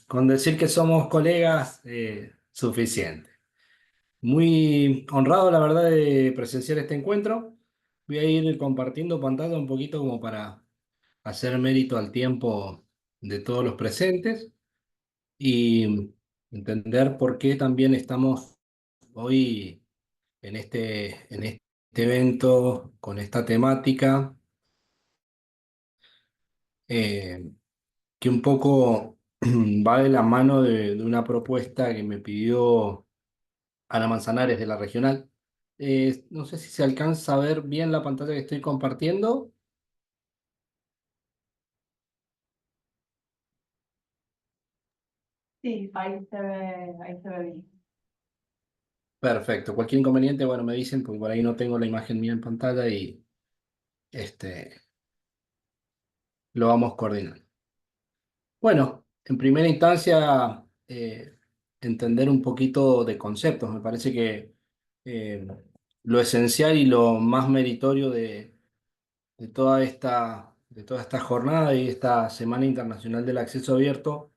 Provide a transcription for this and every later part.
Con decir que somos colegas, suficiente. Muy honrado, la verdad, de presenciar este encuentro. Voy a ir compartiendo pantalla un poquito como para hacer mérito al tiempo de todos los presentes y entender por qué también estamos hoy en este evento con esta temática, que un poco va de la mano de una propuesta que me pidió Ana Manzanares de la regional. No sé si se alcanza a ver bien la pantalla que estoy compartiendo. Sí, ahí se ve bien. Perfecto. Cualquier inconveniente, bueno, me dicen, porque por ahí no tengo la imagen mía en pantalla y este, lo vamos coordinando. Bueno, en primera instancia, entender un poquito de conceptos. Me parece que eh, lo esencial y lo más meritorio de toda esta jornada y esta Semana Internacional del Acceso Abierto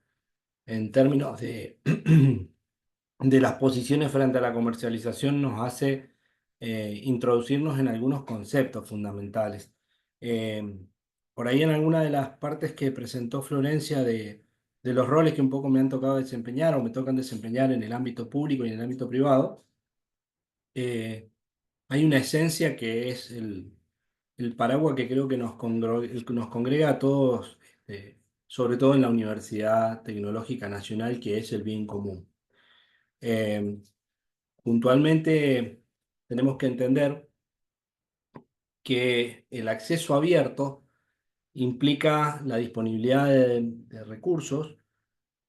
en términos de las posiciones frente a la comercialización nos hace introducirnos en algunos conceptos fundamentales. Eh, por ahí en alguna de las partes que presentó Florencia de los roles que un poco me han tocado desempeñar o me tocan desempeñar en el ámbito público y en el ámbito privado, hay una esencia que es el paraguas que creo que nos congrega a todos, sobre todo en la Universidad Tecnológica Nacional, que es el bien común. Eh, Puntualmente, tenemos que entender que el acceso abierto implica la disponibilidad de recursos,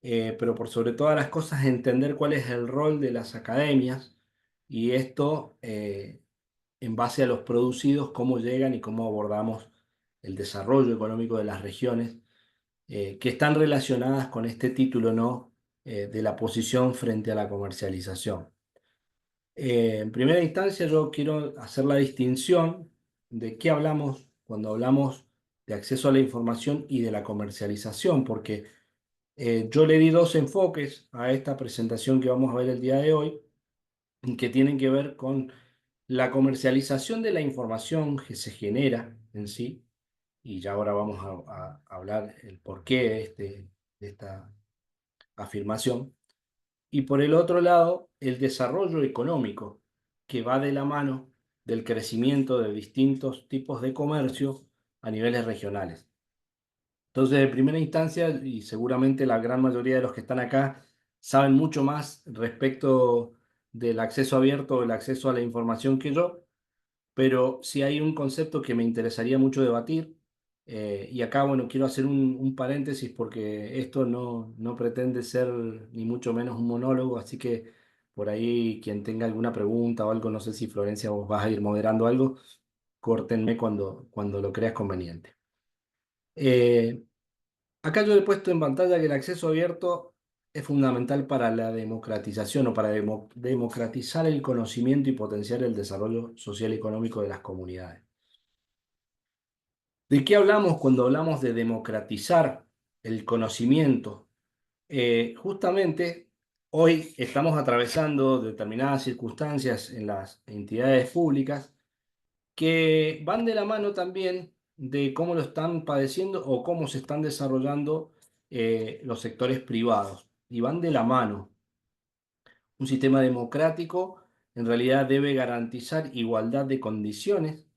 pero por sobre todas las cosas entender cuál es el rol de las academias y esto en base a los producidos, cómo llegan y cómo abordamos el desarrollo económico de las regiones, que están relacionadas con este título, ¿no? De la posición frente a la comercialización. En primera instancia, yo quiero hacer la distinción de qué hablamos cuando hablamos de acceso a la información y de la comercialización, porque yo le di dos enfoques a esta presentación que vamos a ver el día de hoy, que tienen que ver con la comercialización de la información que se genera en sí, y ya ahora vamos a hablar el porqué de esta afirmación. Y por el otro lado, el desarrollo económico, que va de la mano del crecimiento de distintos tipos de comercio a niveles regionales. Entonces, en primera instancia, y seguramente la gran mayoría de los que están acá saben mucho más respecto del acceso abierto, del acceso a la información que yo, pero sí hay un concepto que me interesaría mucho debatir, y acá, bueno, quiero hacer un paréntesis porque esto no pretende ser ni mucho menos un monólogo, así que por ahí quien tenga alguna pregunta o algo, no sé si Florencia vos vas a ir moderando algo, córtenme cuando lo creas conveniente. Eh, Acá yo he puesto en pantalla que el acceso abierto es fundamental para la democratización o para democratizar el conocimiento y potenciar el desarrollo social y económico de las comunidades. ¿De qué hablamos cuando hablamos de democratizar el conocimiento? Justamente hoy estamos atravesando determinadas circunstancias en las entidades públicas que van de la mano también de cómo lo están padeciendo o cómo se están desarrollando los sectores privados. Y van de la mano. Un sistema democrático en realidad debe garantizar igualdad de condiciones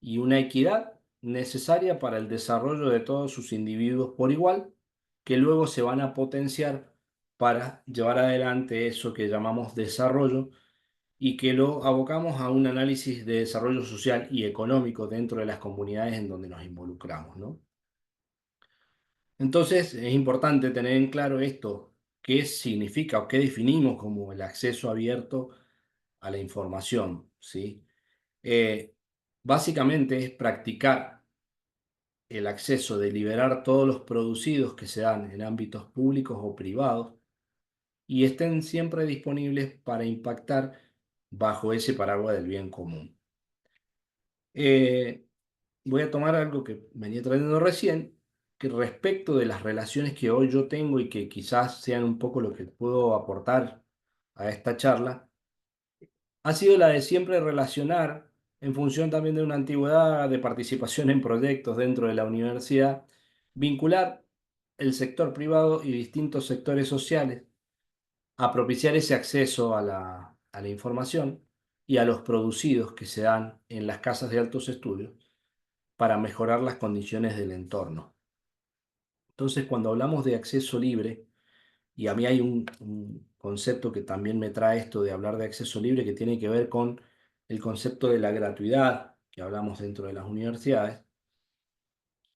y una equidad necesaria para el desarrollo de todos sus individuos por igual, que luego se van a potenciar para llevar adelante eso que llamamos desarrollo y que lo abocamos a un análisis de desarrollo social y económico dentro de las comunidades en donde nos involucramos, ¿no? Entonces, es importante tener en claro esto, qué significa o qué definimos como el acceso abierto a la información, ¿sí? Eh, Básicamente es practicar el acceso de liberar todos los producidos que se dan en ámbitos públicos o privados y estén siempre disponibles para impactar bajo ese paraguas del bien común. Eh, Voy a tomar algo que venía trayendo recién, que respecto de las relaciones que hoy yo tengo y que quizás sean un poco lo que puedo aportar a esta charla, ha sido la de siempre relacionar, en función también de una antigüedad de participación en proyectos dentro de la universidad, vincular el sector privado y distintos sectores sociales a propiciar ese acceso a la información y a los producidos que se dan en las casas de altos estudios para mejorar las condiciones del entorno. Entonces, cuando hablamos de acceso libre, y a mí hay un concepto que también me trae esto de hablar de acceso libre que tiene que ver con el concepto de la gratuidad que hablamos dentro de las universidades.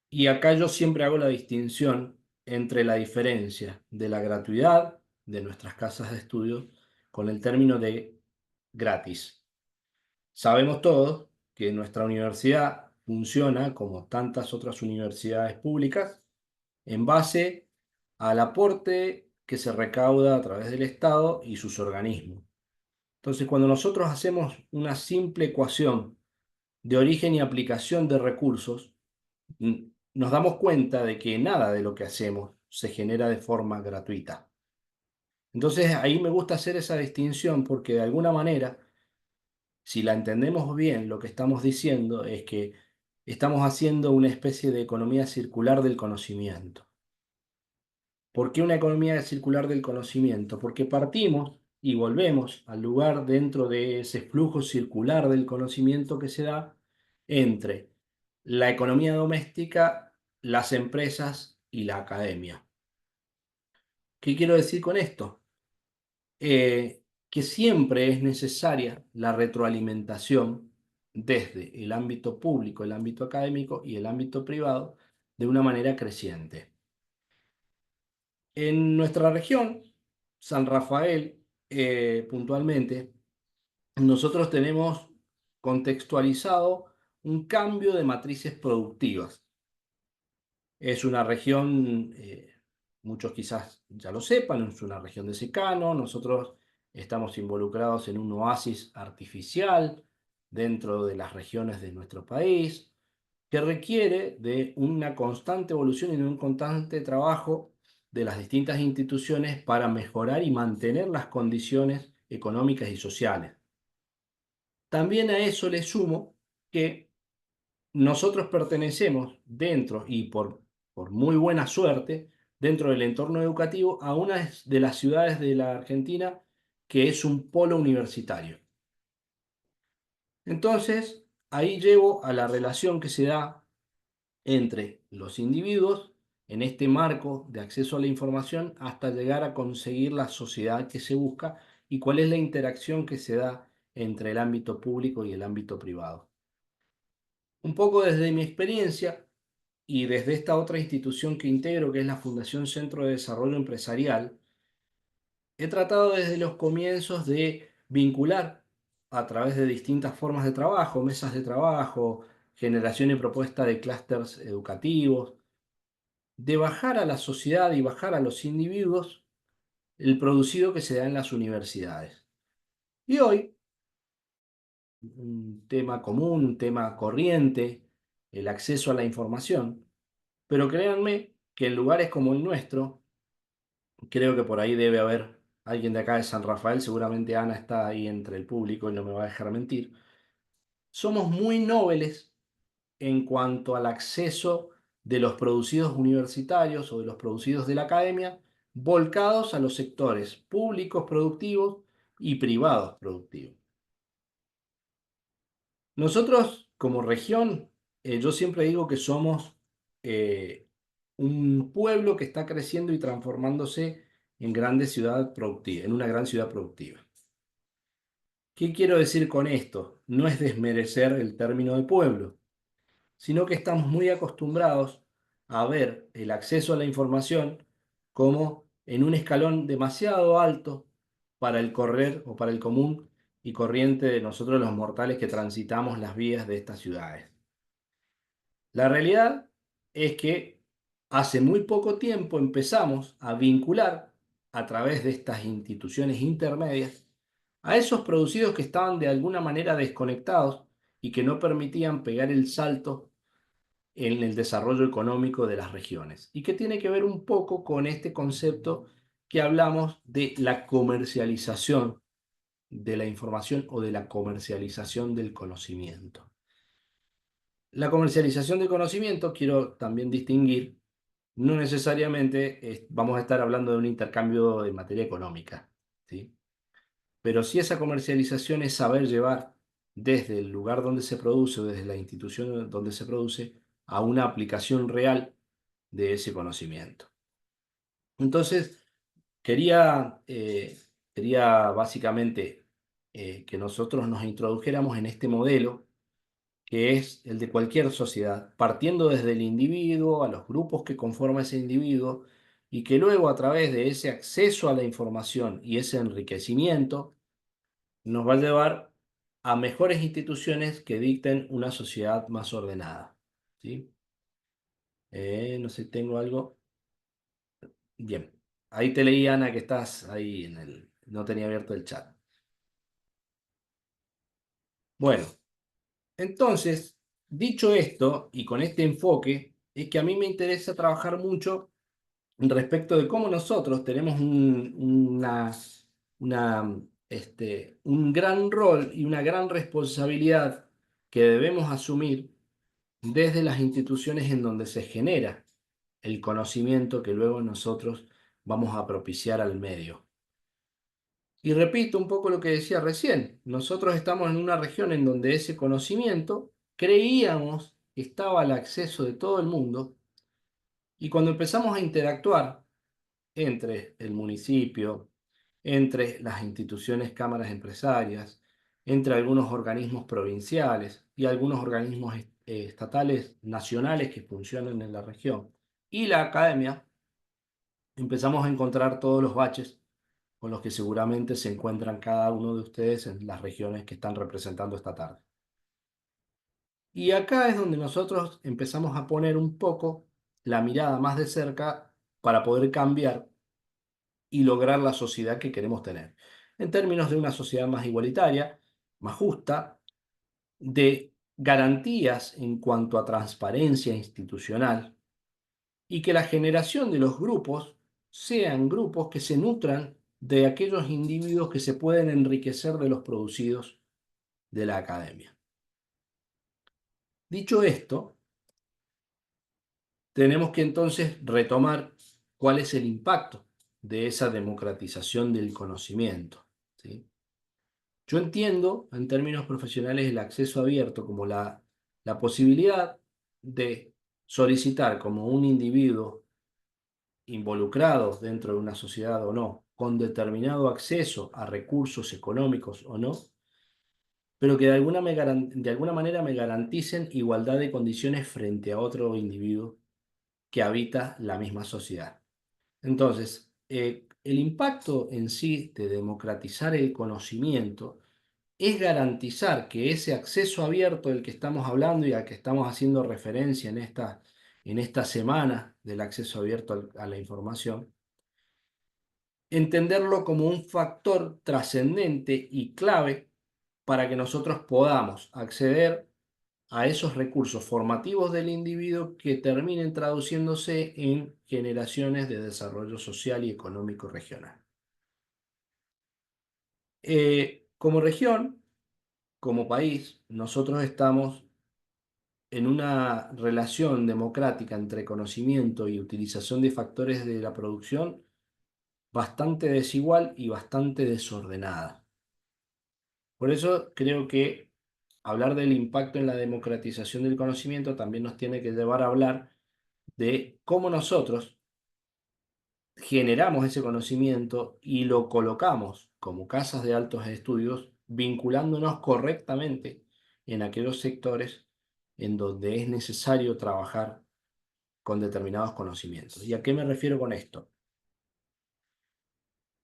Y acá yo siempre hago la distinción entre la diferencia de la gratuidad de nuestras casas de estudio con el término de gratis. Sabemos todos que nuestra universidad funciona como tantas otras universidades públicas en base al aporte que se recauda a través del Estado y sus organismos. Entonces, cuando nosotros hacemos una simple ecuación de origen y aplicación de recursos, nos damos cuenta de que nada de lo que hacemos se genera de forma gratuita. Entonces, ahí me gusta hacer esa distinción porque de alguna manera, si la entendemos bien, lo que estamos diciendo es que estamos haciendo una especie de economía circular del conocimiento. ¿Por qué una economía circular del conocimiento? Porque partimos y volvemos al lugar dentro de ese flujo circular del conocimiento que se da entre la economía doméstica, las empresas y la academia. ¿Qué quiero decir con esto? Que siempre es necesaria la retroalimentación desde el ámbito público, el ámbito académico y el ámbito privado de una manera creciente. En nuestra región, San Rafael, puntualmente, nosotros tenemos contextualizado un cambio de matrices productivas. Es una región, muchos quizás ya lo sepan, es una región de secano. Nosotros estamos involucrados en un oasis artificial dentro de las regiones de nuestro país, que requiere de una constante evolución y de un constante trabajo de las distintas instituciones para mejorar y mantener las condiciones económicas y sociales. También a eso le sumo que nosotros pertenecemos dentro y por muy buena suerte, dentro del entorno educativo, a una de las ciudades de la Argentina que es un polo universitario. Entonces, ahí llevo a la relación que se da entre los individuos en este marco de acceso a la información hasta llegar a conseguir la sociedad que se busca y cuál es la interacción que se da entre el ámbito público y el ámbito privado. Un poco desde mi experiencia y desde esta otra institución que integro, que es la Fundación Centro de Desarrollo Empresarial, he tratado desde los comienzos de vincular a través de distintas formas de trabajo, mesas de trabajo, generación y propuesta de clústeres educativos, de bajar a la sociedad y bajar a los individuos el producido que se da en las universidades. Y hoy, un tema común, un tema corriente, el acceso a la información, pero créanme que en lugares como el nuestro, creo que por ahí debe haber alguien de acá de San Rafael, seguramente Ana está ahí entre el público y no me va a dejar mentir, somos muy nobles en cuanto al acceso de los producidos universitarios o de los producidos de la academia, volcados a los sectores públicos productivos y privados productivos. Nosotros, como región, yo siempre digo que somos un pueblo que está creciendo y transformándose en grande ciudad productiva, en una gran ciudad productiva. ¿Qué quiero decir con esto? No es desmerecer el término de pueblo, sino que estamos muy acostumbrados a ver el acceso a la información como en un escalón demasiado alto para el correr o para el común y corriente de nosotros los mortales que transitamos las vías de estas ciudades. La realidad es que hace muy poco tiempo empezamos a vincular a través de estas instituciones intermedias a esos producidos que estaban de alguna manera desconectados y que no permitían pegar el salto en el desarrollo económico de las regiones y que tiene que ver un poco con este concepto que hablamos de la comercialización de la información o de la comercialización del conocimiento. La comercialización del conocimiento, quiero también distinguir, no necesariamente vamos a estar hablando de un intercambio de materia económica, ¿sí? Pero si esa comercialización es saber llevar desde el lugar donde se produce o desde la institución donde se produce a una aplicación real de ese conocimiento. Entonces, quería, eh, quería básicamente que nosotros nos introdujéramos en este modelo que es el de cualquier sociedad, partiendo desde el individuo, a los grupos que conforman ese individuo, y que luego a través de ese acceso a la información y ese enriquecimiento nos va a llevar a mejores instituciones que dicten una sociedad más ordenada. ¿Sí? No sé, tengo algo. Bien. Ahí te leí, Ana, que estás ahí en el. No tenía abierto el chat. Bueno, entonces, dicho esto, y con este enfoque, es que a mí me interesa trabajar mucho respecto de cómo nosotros tenemos un gran rol y una gran responsabilidad que debemos asumir desde las instituciones en donde se genera el conocimiento que luego nosotros vamos a propiciar al medio. Y repito un poco lo que decía recién, nosotros estamos en una región en donde ese conocimiento creíamos que estaba al acceso de todo el mundo y cuando empezamos a interactuar entre el municipio, entre las instituciones, cámaras empresarias, entre algunos organismos provinciales y algunos organismos estatales nacionales que funcionan en la región y la academia, empezamos a encontrar todos los baches con los que seguramente se encuentran cada uno de ustedes en las regiones que están representando esta tarde. Y acá es donde nosotros empezamos a poner un poco la mirada más de cerca para poder cambiar y lograr la sociedad que queremos tener, en términos de una sociedad más igualitaria, más justa, de garantías en cuanto a transparencia institucional y que la generación de los grupos sean grupos que se nutran de aquellos individuos que se pueden enriquecer de los producidos de la academia. Dicho esto, tenemos que entonces retomar cuál es el impacto de esa democratización del conocimiento, ¿sí? Yo entiendo, en términos profesionales, el acceso abierto como la posibilidad de solicitar como un individuo involucrado dentro de una sociedad o no, con determinado acceso a recursos económicos o no, pero que de alguna manera me garanticen igualdad de condiciones frente a otro individuo que habita la misma sociedad. Entonces, el impacto en sí de democratizar el conocimiento es garantizar que ese acceso abierto del que estamos hablando y al que estamos haciendo referencia en esta semana del acceso abierto a la información, entenderlo como un factor trascendente y clave para que nosotros podamos acceder a esos recursos formativos del individuo que terminen traduciéndose en generaciones de desarrollo social y económico regional. Como región, como país, nosotros estamos en una relación democrática entre conocimiento y utilización de factores de la producción bastante desigual y bastante desordenada. Por eso creo que hablar del impacto en la democratización del conocimiento también nos tiene que llevar a hablar de cómo nosotros generamos ese conocimiento y lo colocamos como casas de altos estudios, vinculándonos correctamente en aquellos sectores en donde es necesario trabajar con determinados conocimientos. ¿Y a qué me refiero con esto?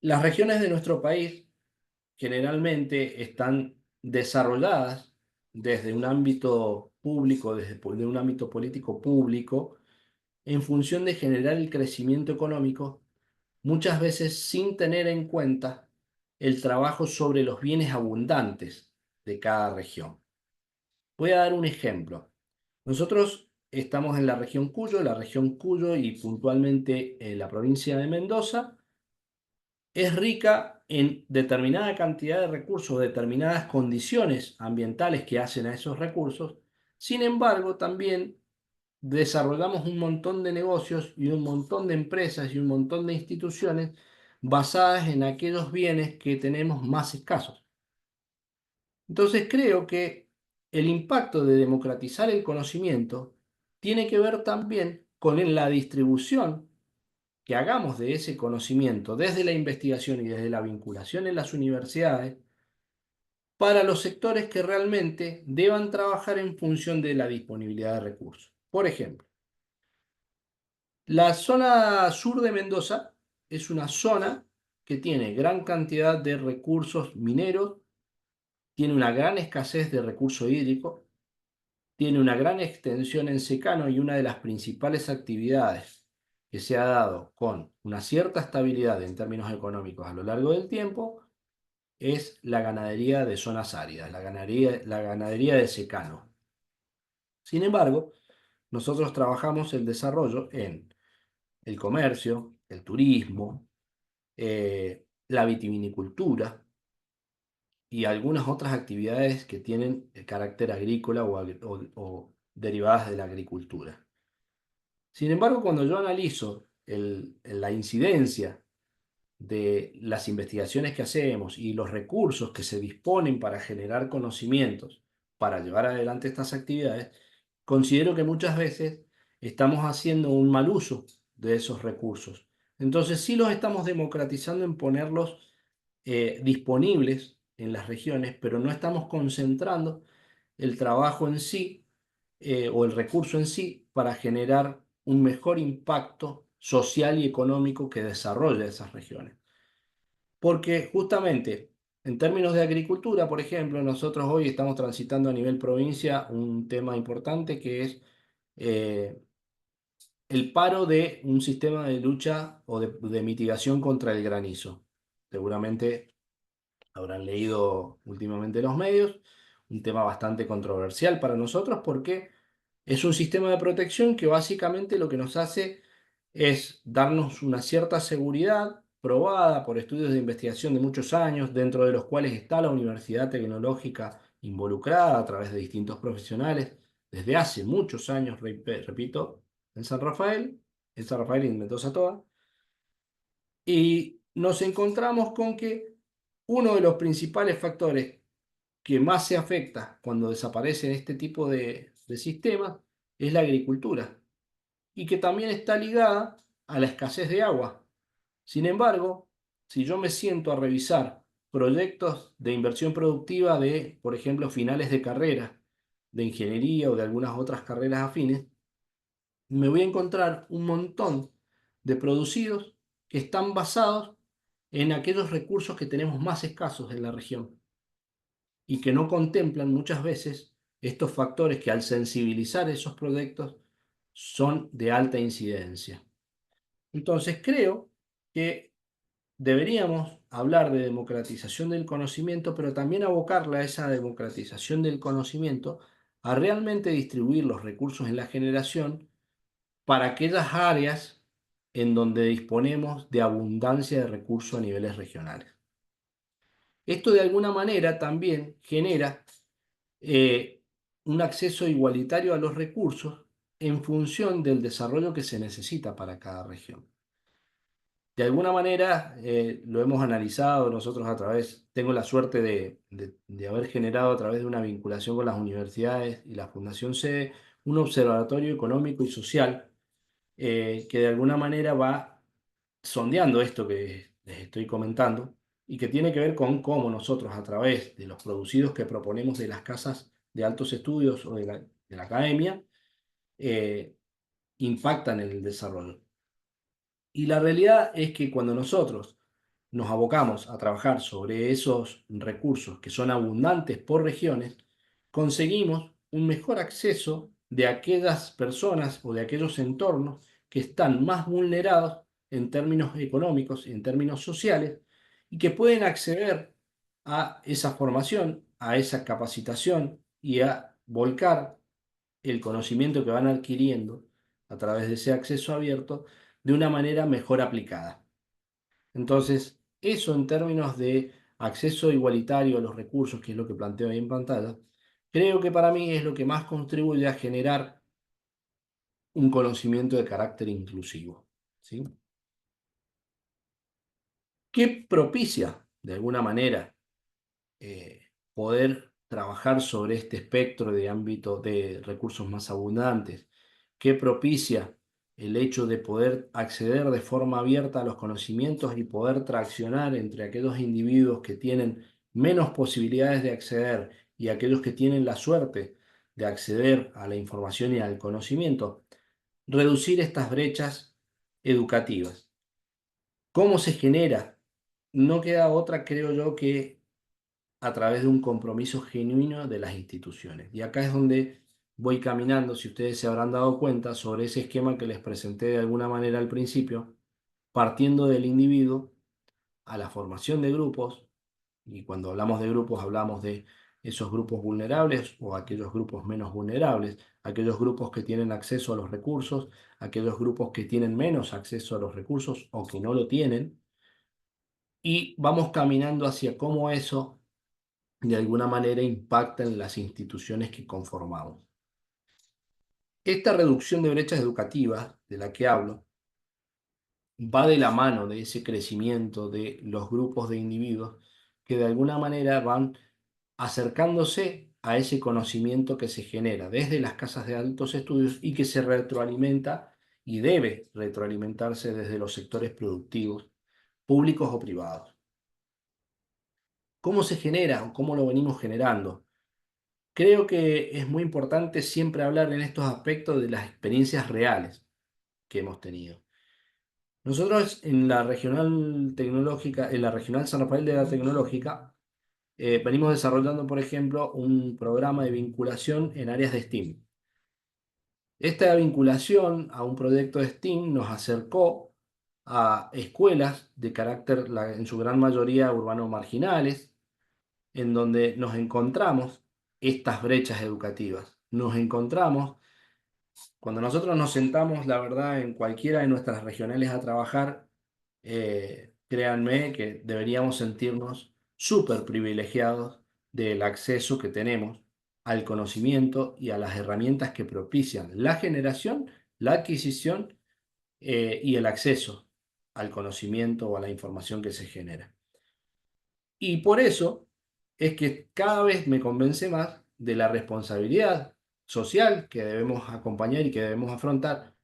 Las regiones de nuestro país generalmente están desarrolladas desde un ámbito público, de un ámbito político público, en función de generar el crecimiento económico, muchas veces sin tener en cuenta el trabajo sobre los bienes abundantes de cada región. Voy a dar un ejemplo. Nosotros estamos en la región Cuyo y puntualmente la provincia de Mendoza es rica en determinada cantidad de recursos, determinadas condiciones ambientales que hacen a esos recursos. Sin embargo, también desarrollamos un montón de negocios y un montón de empresas y un montón de instituciones basadas en aquellos bienes que tenemos más escasos. Entonces creo que el impacto de democratizar el conocimiento tiene que ver también con la distribución que hagamos de ese conocimiento desde la investigación y desde la vinculación en las universidades para los sectores que realmente deban trabajar en función de la disponibilidad de recursos. Por ejemplo, la zona sur de Mendoza es una zona que tiene gran cantidad de recursos mineros, tiene una gran escasez de recurso hídrico, tiene una gran extensión en secano y una de las principales actividades que se ha dado con una cierta estabilidad en términos económicos a lo largo del tiempo es la ganadería de zonas áridas, la ganadería de secano. Sin embargo, nosotros trabajamos el desarrollo en el comercio, el turismo, la vitivinicultura y algunas otras actividades que tienen carácter agrícola o derivadas de la agricultura. Sin embargo, cuando yo analizo la incidencia de las investigaciones que hacemos y los recursos que se disponen para generar conocimientos para llevar adelante estas actividades, considero que muchas veces estamos haciendo un mal uso de esos recursos. Entonces sí los estamos democratizando en ponerlos disponibles en las regiones, pero no estamos concentrando el trabajo en sí o el recurso en sí para generar un mejor impacto social y económico que desarrolle esas regiones. Porque justamente en términos de agricultura, por ejemplo, nosotros hoy estamos transitando a nivel provincia un tema importante que es eh, el paro de un sistema de lucha o de mitigación contra el granizo. Seguramente habrán leído últimamente los medios, un tema bastante controversial para nosotros porque es un sistema de protección que básicamente lo que nos hace es darnos una cierta seguridad probada por estudios de investigación de muchos años, dentro de los cuales está la Universidad Tecnológica involucrada a través de distintos profesionales desde hace muchos años, repito, en San Rafael y en Mendoza Toa, y nos encontramos con que uno de los principales factores que más se afecta cuando desaparecen este tipo de sistemas es la agricultura y que también está ligada a la escasez de agua. Sin embargo, si yo me siento a revisar proyectos de inversión productiva de, por ejemplo, finales de carrera, de ingeniería o de algunas otras carreras afines, me voy a encontrar un montón de producidos que están basados en aquellos recursos que tenemos más escasos en la región y que no contemplan muchas veces estos factores que al sensibilizar esos proyectos son de alta incidencia. Entonces creo que deberíamos hablar de democratización del conocimiento, pero también abocarla a esa democratización del conocimiento a realmente distribuir los recursos en la generación para aquellas áreas en donde disponemos de abundancia de recursos a niveles regionales. Esto de alguna manera también genera eh, un acceso igualitario a los recursos en función del desarrollo que se necesita para cada región. De alguna manera lo hemos analizado nosotros a través, tengo la suerte de haber generado a través de una vinculación con las universidades y la Fundación SEDE un observatorio económico y social que de alguna manera va sondeando esto que les estoy comentando y que tiene que ver con cómo nosotros a través de los producidos que proponemos de las casas de altos estudios o de la academia eh, impactan en el desarrollo. Y la realidad es que cuando nosotros nos abocamos a trabajar sobre esos recursos que son abundantes por regiones, conseguimos un mejor acceso de aquellas personas o de aquellos entornos que están más vulnerados en términos económicos, en términos sociales, y que pueden acceder a esa formación, a esa capacitación y a volcar el conocimiento que van adquiriendo a través de ese acceso abierto de una manera mejor aplicada. Entonces, eso en términos de acceso igualitario a los recursos, que es lo que planteo ahí en pantalla, creo que para mí es lo que más contribuye a generar un conocimiento de carácter inclusivo, ¿sí? Que propicia, de alguna manera, poder trabajar sobre este espectro de ámbito de recursos más abundantes, que propicia el hecho de poder acceder de forma abierta a los conocimientos y poder traccionar entre aquellos individuos que tienen menos posibilidades de acceder y aquellos que tienen la suerte de acceder a la información y al conocimiento, reducir estas brechas educativas. ¿Cómo se genera? No queda otra, creo yo, que a través de un compromiso genuino de las instituciones. Y acá es donde voy caminando, si ustedes se habrán dado cuenta, sobre ese esquema que les presenté de alguna manera al principio, partiendo del individuo a la formación de grupos, y cuando hablamos de grupos hablamos de esos grupos vulnerables o aquellos grupos menos vulnerables, aquellos grupos que tienen acceso a los recursos, aquellos grupos que tienen menos acceso a los recursos o que no lo tienen, y vamos caminando hacia cómo eso de alguna manera impacta en las instituciones que conformamos. Esta reducción de brechas educativas de la que hablo va de la mano de ese crecimiento de los grupos de individuos que de alguna manera van acercándose a ese conocimiento que se genera desde las casas de altos estudios y que se retroalimenta y debe retroalimentarse desde los sectores productivos, públicos o privados. ¿Cómo se genera o cómo lo venimos generando? Creo que es muy importante siempre hablar en estos aspectos de las experiencias reales que hemos tenido. Nosotros en la regional tecnológica, en la regional San Rafael de la Tecnológica, venimos desarrollando, por ejemplo, un programa de vinculación en áreas de STEAM. Esta vinculación a un proyecto de STEAM nos acercó a escuelas de carácter, en su gran mayoría, urbano marginales, en donde nos encontramos estas brechas educativas. Nos encontramos, cuando nosotros nos sentamos, la verdad, en cualquiera de nuestras regionales a trabajar, créanme que deberíamos sentirnos súper privilegiados del acceso que tenemos al conocimiento y a las herramientas que propician la generación, la adquisición y el acceso al conocimiento o a la información que se genera. Y por eso es que cada vez me convence más de la responsabilidad social que debemos acompañar y que debemos afrontar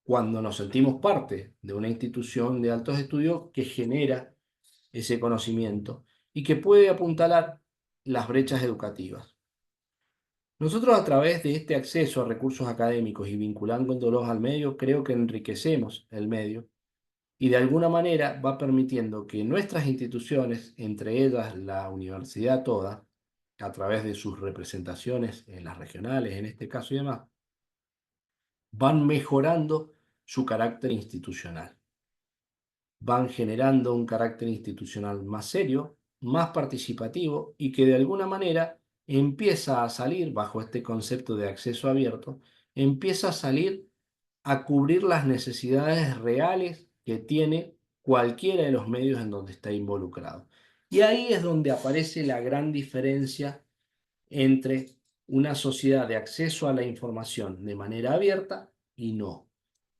cuando nos sentimos parte de una institución de altos estudios que genera ese conocimiento y que puede apuntalar las brechas educativas. Nosotros a través de este acceso a recursos académicos y vinculándolos al medio, creo que enriquecemos el medio y de alguna manera va permitiendo que nuestras instituciones, entre ellas la universidad toda, a través de sus representaciones en las regionales, en este caso y demás, van mejorando su carácter institucional, van generando un carácter institucional más serio, más participativo y que de alguna manera empieza a salir bajo este concepto de acceso abierto, empieza a salir a cubrir las necesidades reales que tiene cualquiera de los medios en donde está involucrado. Y ahí es donde aparece la gran diferencia entre una sociedad de acceso a la información de manera abierta y no.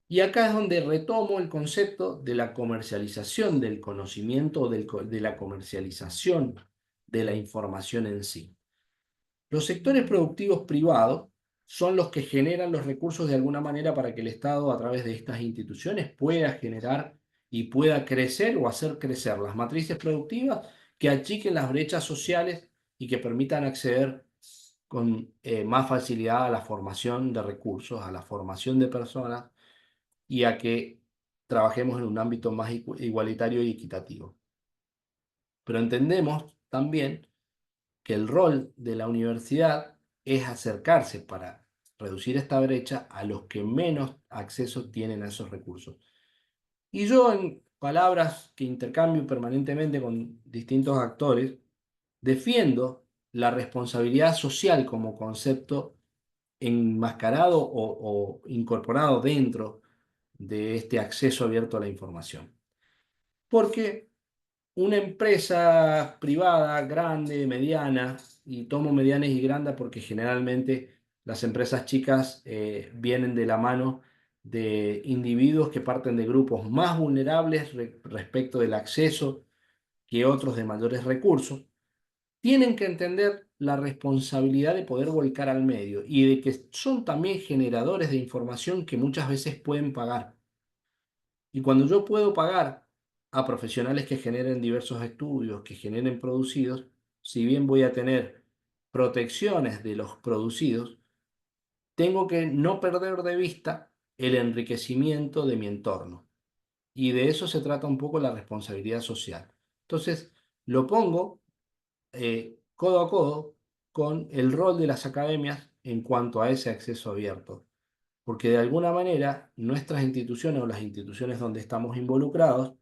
Y acá es donde retomo el concepto de la comercialización del conocimiento o de la comercialización de la información en sí. Los sectores productivos privados son los que generan los recursos de alguna manera para que el Estado, a través de estas instituciones, pueda generar y pueda crecer o hacer crecer las matrices productivas que achiquen las brechas sociales y que permitan acceder con más facilidad a la formación de recursos, a la formación de personas y a que trabajemos en un ámbito más igualitario y equitativo. Pero entendemos también que el rol de la universidad es acercarse para reducir esta brecha a los que menos acceso tienen a esos recursos. Y yo, en palabras que intercambio permanentemente con distintos actores, defiendo la responsabilidad social como concepto enmascarado o incorporado dentro de este acceso abierto a la información. Porque una empresa privada, grande, mediana, y tomo medianas y grandes porque generalmente las empresas chicas vienen de la mano de individuos que parten de grupos más vulnerables respecto del acceso que otros de mayores recursos, tienen que entender la responsabilidad de poder volcar al medio y de que son también generadores de información que muchas veces pueden pagar. Y cuando yo puedo pagar a profesionales que generen diversos estudios, que generen producidos, si bien voy a tener protecciones de los producidos, tengo que no perder de vista el enriquecimiento de mi entorno. Y de eso se trata un poco la responsabilidad social. Entonces, lo pongo codo a codo con el rol de las academias en cuanto a ese acceso abierto. Porque de alguna manera nuestras instituciones o las instituciones donde estamos involucrados,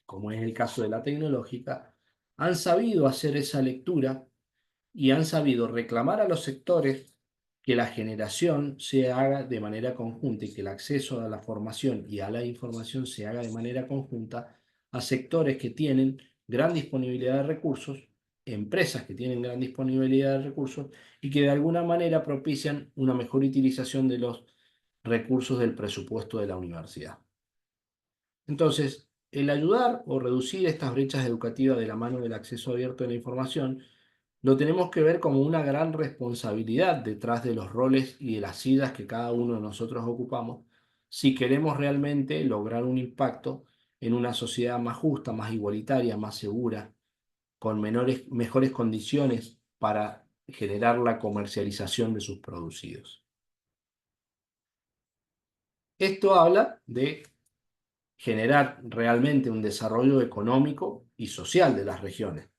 como es el caso de la tecnológica, han sabido hacer esa lectura y han sabido reclamar a los sectores que la generación se haga de manera conjunta y que el acceso a la formación y a la información se haga de manera conjunta a sectores que tienen gran disponibilidad de recursos, empresas que tienen gran disponibilidad de recursos y que de alguna manera propician una mejor utilización de los recursos del presupuesto de la universidad. Entonces, el ayudar o reducir estas brechas educativas de la mano del acceso abierto a la información lo tenemos que ver como una gran responsabilidad detrás de los roles y de las sillas que cada uno de nosotros ocupamos, si queremos realmente lograr un impacto en una sociedad más justa, más igualitaria, más segura, con mejores condiciones para generar la comercialización de sus producidos. Esto habla de generar realmente un desarrollo económico y social de las regiones.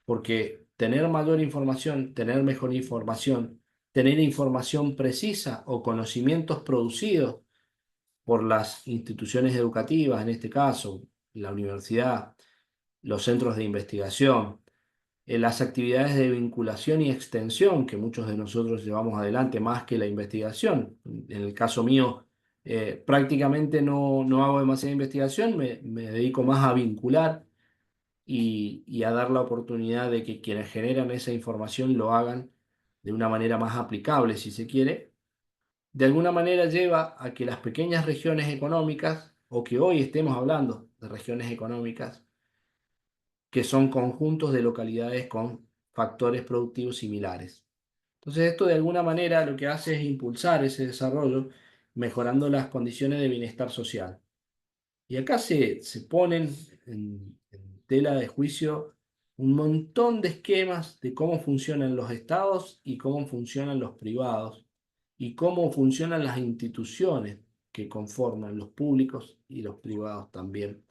Porque tener mayor información, tener mejor información, tener información precisa o conocimientos producidos por las instituciones educativas, en este caso, la universidad, los centros de investigación, las actividades de vinculación y extensión que muchos de nosotros llevamos adelante más que la investigación. En el caso mío, prácticamente no hago demasiada investigación, me dedico más a vincular y a dar la oportunidad de que quienes generan esa información lo hagan de una manera más aplicable, si se quiere, de alguna manera lleva a que las pequeñas regiones económicas, o que hoy estemos hablando de regiones económicas, que son conjuntos de localidades con factores productivos similares. Entonces esto de alguna manera lo que hace es impulsar ese desarrollo, mejorando las condiciones de bienestar social. Y acá se ponen en tela de juicio un montón de esquemas de cómo funcionan los estados y cómo funcionan los privados y cómo funcionan las instituciones que conforman los públicos y los privados también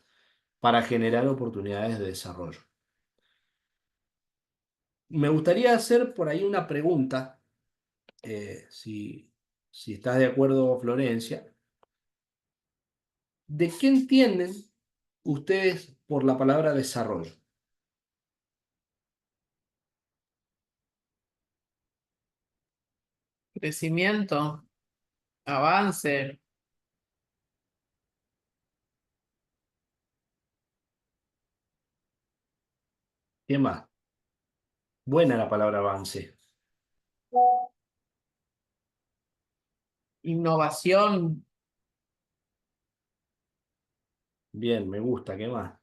para generar oportunidades de desarrollo. Me gustaría hacer por ahí una pregunta, si estás de acuerdo, Florencia. ¿De qué entienden ustedes por la palabra desarrollo? Crecimiento, avance, ¿Qué más? Buena la palabra avance. innovación. Bien, me gusta. ¿Qué más?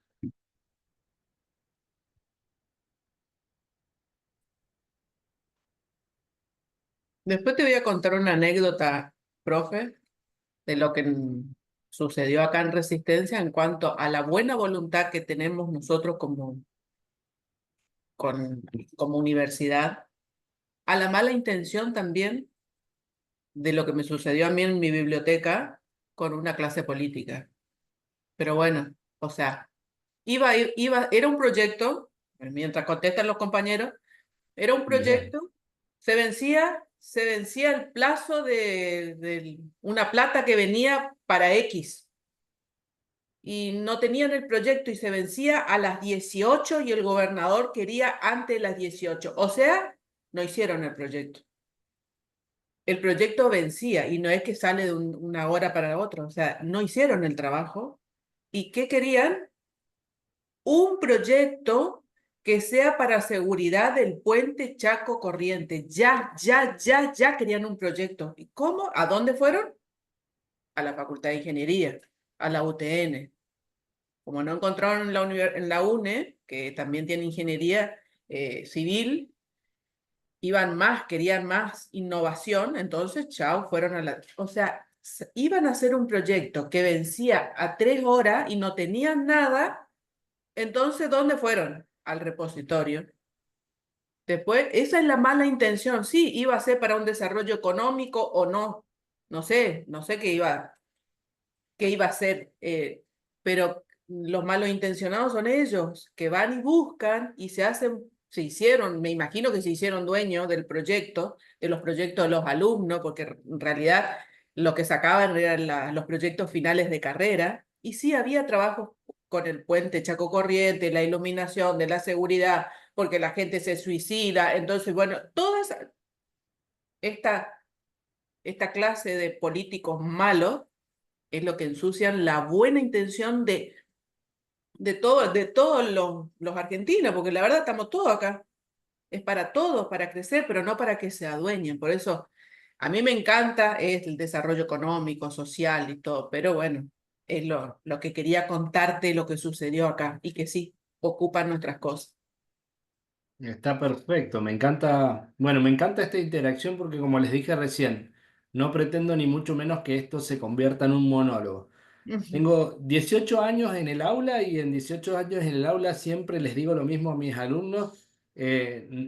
Después te voy a contar una anécdota, profe, de lo que sucedió acá en Resistencia en cuanto a la buena voluntad que tenemos nosotros como universidad, a la mala intención también de lo que me sucedió a mí en mi biblioteca con una clase política. Pero bueno, o sea, era un proyecto, mientras contestan los compañeros, era un Bien. proyecto, se vencía el plazo de una plata que venía para X y no tenían el proyecto y se vencía a las 18 y el gobernador quería antes de las 18. O sea, no hicieron el proyecto. el proyecto vencía y no es que sale de una hora para otra, o sea, no hicieron el trabajo. ¿Y qué querían? Un proyecto que sea para seguridad del puente Chaco Corriente. Ya querían un proyecto. ¿Y cómo? ¿A dónde fueron? A la Facultad de Ingeniería, a la UTN. Como no encontraron en la UNE, que también tiene ingeniería civil, iban más, querían más innovación, entonces, chao, fueron a la... O sea, iban a hacer un proyecto que vencía a 3 horas y no tenían nada, entonces, ¿dónde fueron? Al repositorio. Después, esa es la mala intención. Sí, iba a ser para un desarrollo económico o no. No sé qué iba a ser, pero los malos intencionados son ellos, que van y buscan y se hicieron, me imagino que se hicieron dueños del proyecto, de los proyectos de los alumnos, porque en realidad lo que sacaban eran los proyectos finales de carrera, y sí había trabajo con el puente Chaco Corriente, la iluminación, de la seguridad, porque la gente se suicida, entonces, bueno, toda esta, esta clase de políticos malos es lo que ensucian la buena intención de todos los argentinos, porque la verdad estamos todos acá. Es para todos, para crecer, pero no para que se adueñen. Por eso, a mí me encanta es el desarrollo económico, social y todo, pero bueno, es lo que quería contarte, lo que sucedió acá, y que sí, ocupan nuestras cosas. Está perfecto, me encanta, bueno, me encanta esta interacción porque como les dije recién, no pretendo ni mucho menos que esto se convierta en un monólogo. Tengo 18 años en el aula y en 18 años en el aula siempre les digo lo mismo a mis alumnos.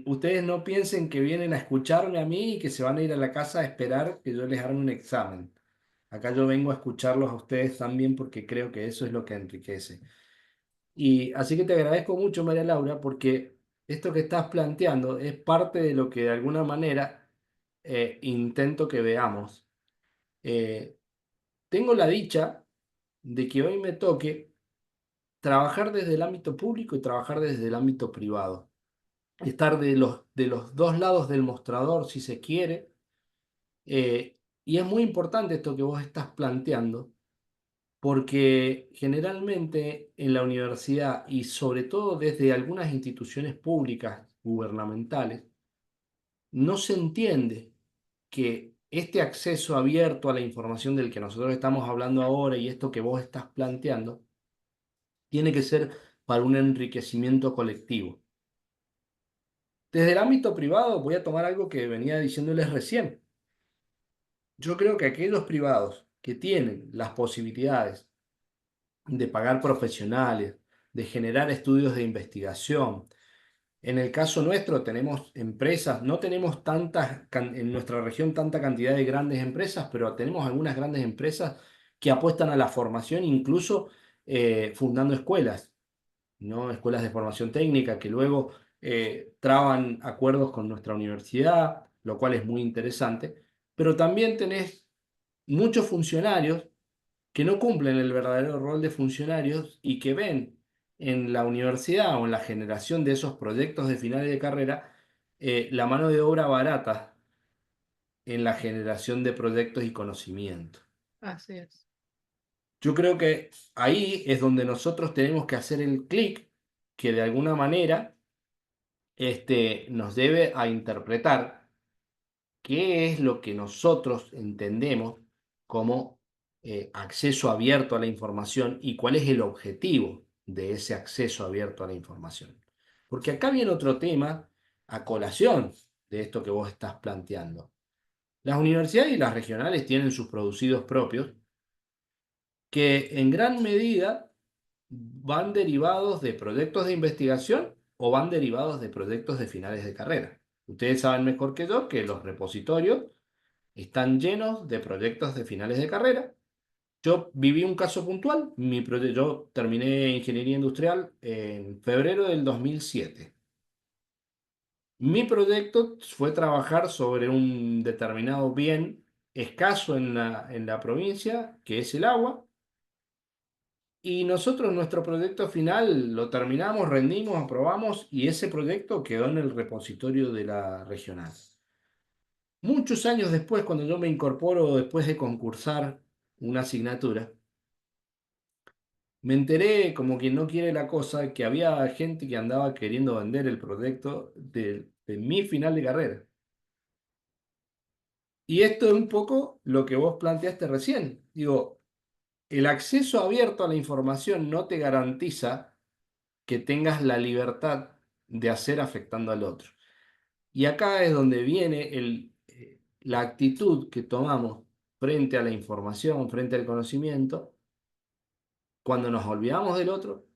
Ustedes no piensen que vienen a escucharme a mí y que se van a ir a la casa a esperar que yo les haga un examen. Acá yo vengo a escucharlos a ustedes también porque creo que eso es lo que enriquece. Y así que te agradezco mucho, María Laura, porque esto que estás planteando es parte de lo que de alguna manera intento que veamos. Eh, Tengo la dicha de que hoy me toque trabajar desde el ámbito público y trabajar desde el ámbito privado. Estar de los dos lados del mostrador, si se quiere. Y es muy importante esto que vos estás planteando, porque generalmente en la universidad y sobre todo desde algunas instituciones públicas gubernamentales, no se entiende que este acceso abierto a la información del que nosotros estamos hablando ahora y esto que vos estás planteando, tiene que ser para un enriquecimiento colectivo. Desde el ámbito privado voy a tomar algo que venía diciéndoles recién. Yo creo que aquellos privados que tienen las posibilidades de pagar profesionales, de generar estudios de investigación. En el caso nuestro tenemos empresas, no tenemos en nuestra región tanta cantidad de grandes empresas, pero tenemos algunas grandes empresas que apuestan a la formación, incluso fundando escuelas, ¿no? Escuelas de formación técnica que luego traban acuerdos con nuestra universidad, lo cual es muy interesante. Pero también tenés muchos funcionarios que no cumplen el verdadero rol de funcionarios y que ven en la universidad o en la generación de esos proyectos de finales de carrera la mano de obra barata en la generación de proyectos y conocimiento. Así es. Yo creo que ahí es donde nosotros tenemos que hacer el clic que de alguna manera nos debe a interpretar qué es lo que nosotros entendemos como acceso abierto a la información y cuál es el objetivo de ese acceso abierto a la información. Porque acá viene otro tema a colación de esto que vos estás planteando. Las universidades y las regionales tienen sus producidos propios que en gran medida van derivados de proyectos de investigación o van derivados de proyectos de finales de carrera. Ustedes saben mejor que yo que los repositorios están llenos de proyectos de finales de carrera. Yo viví un caso puntual. Yo terminé ingeniería industrial en febrero del 2007. Mi proyecto fue trabajar sobre un determinado bien escaso en la provincia, que es el agua. Y nosotros nuestro proyecto final lo terminamos, rendimos, aprobamos y ese proyecto quedó en el repositorio de la regional. Muchos años después, cuando yo me incorporo después de concursar una asignatura, me enteré, como quien no quiere la cosa, que había gente que andaba queriendo vender el proyecto de mi final de carrera. Y esto es un poco lo que vos planteaste recién. Digo, el acceso abierto a la información no te garantiza que tengas la libertad de hacer afectando al otro. Y acá es donde viene la actitud que tomamos frente a la información, frente al conocimiento, cuando nos olvidamos del otro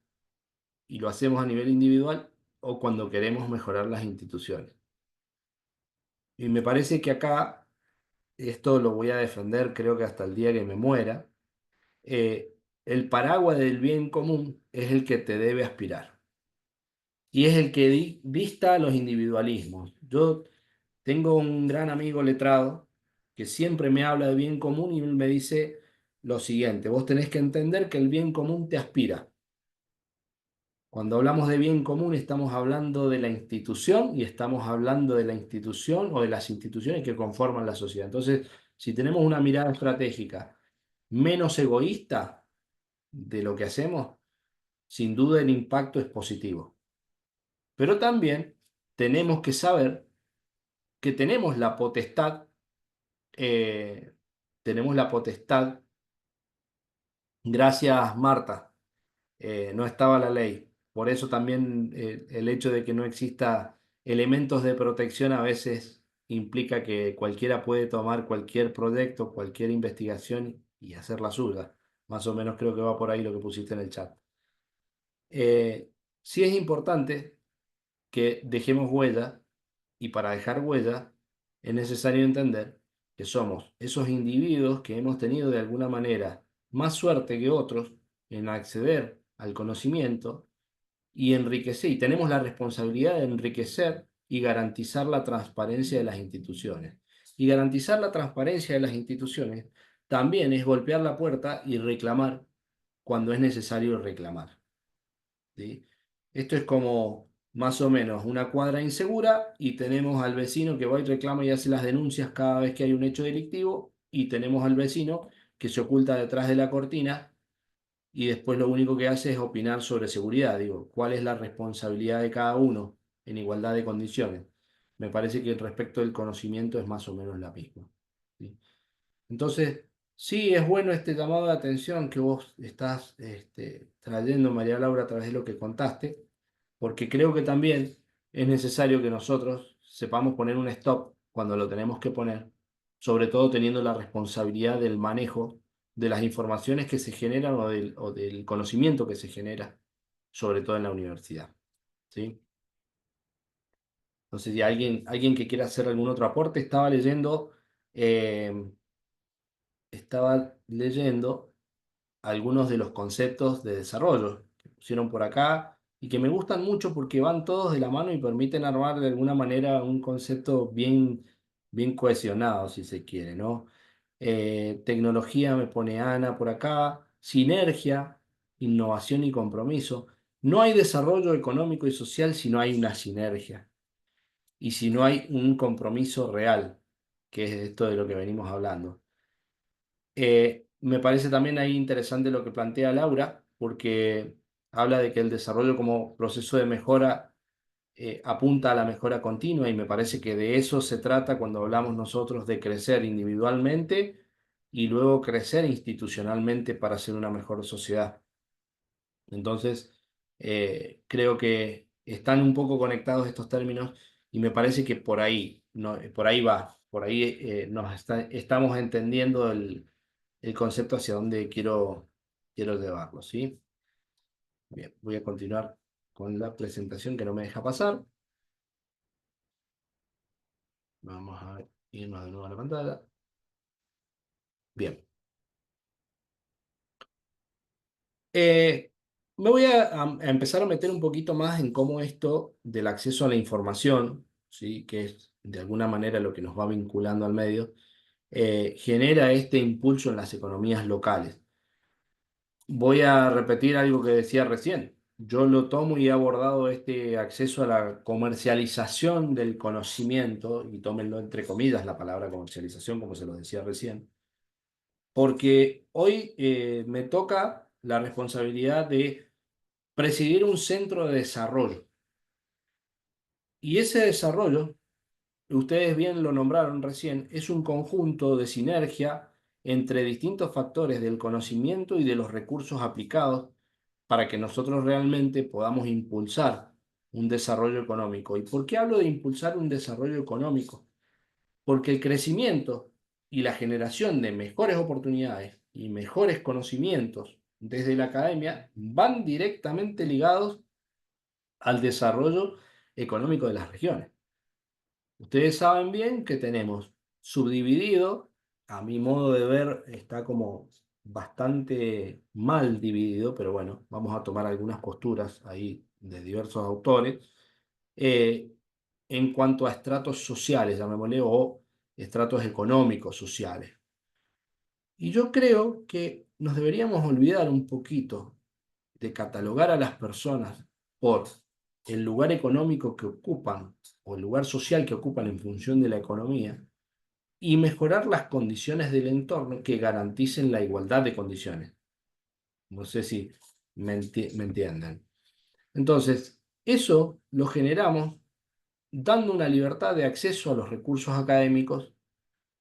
y lo hacemos a nivel individual o cuando queremos mejorar las instituciones. Y me parece que acá, esto lo voy a defender creo que hasta el día que me muera, el paraguas del bien común es el que te debe aspirar y es el que dista los individualismos. Yo tengo un gran amigo letrado que siempre me habla de bien común y él me dice lo siguiente: vos tenés que entender que el bien común te aspira. Cuando hablamos de bien común estamos hablando de la institución y estamos hablando de la institución o de las instituciones que conforman la sociedad. Entonces, si tenemos una mirada estratégica menos egoísta de lo que hacemos, sin duda el impacto es positivo. Pero también tenemos que saber que eh, tenemos la potestad, gracias Marta, no estaba la ley. Por eso también el hecho de que no exista elementos de protección a veces implica que cualquiera puede tomar cualquier proyecto, cualquier investigación y hacer la suya. Más o menos creo que va por ahí lo que pusiste en el chat. Sí es importante que dejemos huella y para dejar huella es necesario entender que somos esos individuos que hemos tenido de alguna manera más suerte que otros en acceder al conocimiento y enriquecer, y tenemos la responsabilidad de enriquecer y garantizar la transparencia de las instituciones. Y garantizar la transparencia de las instituciones también es golpear la puerta y reclamar cuando es necesario reclamar. ¿Sí? Esto es como más o menos una cuadra insegura y tenemos al vecino que va y reclama y hace las denuncias cada vez que hay un hecho delictivo y tenemos al vecino que se oculta detrás de la cortina y después lo único que hace es opinar sobre seguridad. Digo, ¿cuál es la responsabilidad de cada uno en igualdad de condiciones? Me parece que el respecto del conocimiento es más o menos la misma. ¿Sí? Entonces, sí, es bueno este llamado de atención que vos estás trayendo, María Laura, a través de lo que contaste, porque creo que también es necesario que nosotros sepamos poner un stop cuando lo tenemos que poner, sobre todo teniendo la responsabilidad del manejo de las informaciones que se generan o del conocimiento que se genera, sobre todo en la universidad. ¿Sí? Entonces, si alguien que quiera hacer algún otro aporte, eh, estaba leyendo algunos de los conceptos de desarrollo que pusieron por acá y que me gustan mucho porque van todos de la mano y permiten armar de alguna manera un concepto bien cohesionado, si se quiere, ¿no? Tecnología me pone Ana por acá, sinergia, innovación y compromiso. No hay desarrollo económico y social si no hay una sinergia y si no hay un compromiso real, que es esto de lo que venimos hablando. Me parece también ahí interesante lo que plantea Laura, porque habla de que el desarrollo como proceso de mejora apunta a la mejora continua y me parece que de eso se trata cuando hablamos nosotros de crecer individualmente y luego crecer institucionalmente para ser una mejor sociedad. Entonces, creo que están un poco conectados estos términos y me parece que por ahí, no, por ahí va, por ahí estamos entendiendo el concepto hacia dónde quiero llevarlo, ¿sí? Bien, voy a continuar con la presentación que no me deja pasar. Vamos a irnos de nuevo a la pantalla. Bien. Eh, Me voy a empezar a meter un poquito más en cómo esto del acceso a la información, ¿sí? Que es de alguna manera lo que nos va vinculando al medio, genera este impulso en las economías locales. Voy a repetir algo que decía recién. yo lo tomo y he abordado este acceso a la comercialización del conocimiento, y tómenlo entre comillas la palabra comercialización, como se lo decía recién, porque hoy me toca la responsabilidad de presidir un centro de desarrollo. Y ese desarrollo, ustedes bien lo nombraron recién, es un conjunto de sinergia entre distintos factores del conocimiento y de los recursos aplicados para que nosotros realmente podamos impulsar un desarrollo económico. ¿Y por qué hablo de impulsar un desarrollo económico? Porque el crecimiento y la generación de mejores oportunidades y mejores conocimientos desde la academia van directamente ligados al desarrollo económico de las regiones. Ustedes saben bien que tenemos subdividido, a mi modo de ver, está como bastante mal dividido, pero bueno, vamos a tomar algunas posturas ahí de diversos autores, eh, en cuanto a estratos sociales, llamémosle, o estratos económicos sociales. Y yo creo que nos deberíamos olvidar un poquito de catalogar a las personas por el lugar económico que ocupan o el lugar social que ocupan en función de la economía y mejorar las condiciones del entorno que garanticen la igualdad de condiciones. No sé si me entienden. Entonces, eso lo generamos dando una libertad de acceso a los recursos académicos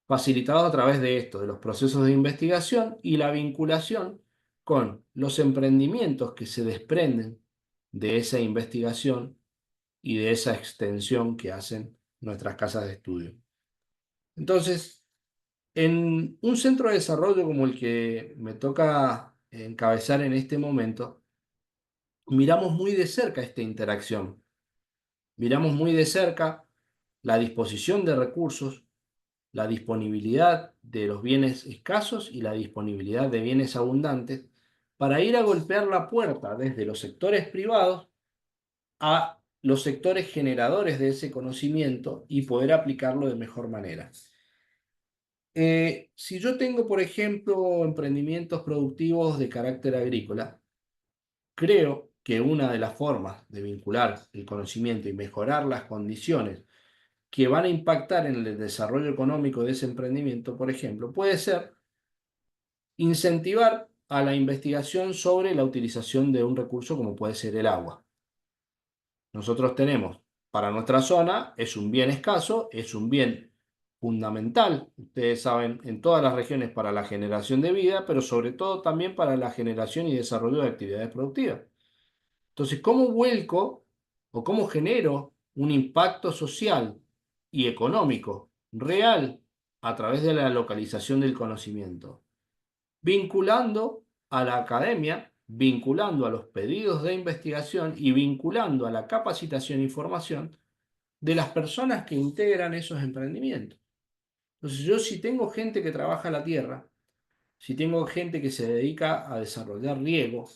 facilitados a través de esto, de los procesos de investigación y la vinculación con los emprendimientos que se desprenden de esa investigación y de esa extensión que hacen nuestras casas de estudio. Entonces, en un centro de desarrollo como el que me toca encabezar en este momento, miramos muy de cerca esta interacción, miramos muy de cerca la disposición de recursos, la disponibilidad de los bienes escasos y la disponibilidad de bienes abundantes para ir a golpear la puerta desde los sectores privados a los sectores generadores de ese conocimiento y poder aplicarlo de mejor manera. Si yo tengo, por ejemplo, emprendimientos productivos de carácter agrícola, creo que una de las formas de vincular el conocimiento y mejorar las condiciones que van a impactar en el desarrollo económico de ese emprendimiento, por ejemplo, puede ser incentivar a la investigación sobre la utilización de un recurso como puede ser el agua. Nosotros tenemos, para nuestra zona, es un bien escaso, es un bien fundamental, ustedes saben, en todas las regiones para la generación de vida, pero sobre todo también para la generación y desarrollo de actividades productivas. Entonces, ¿cómo vuelco o cómo genero un impacto social y económico real a través de la localización del conocimiento? Vinculando a la academia, vinculando a los pedidos de investigación y vinculando a la capacitación y formación de las personas que integran esos emprendimientos. Entonces, yo si tengo gente que trabaja la tierra, si tengo gente que se dedica a desarrollar riego,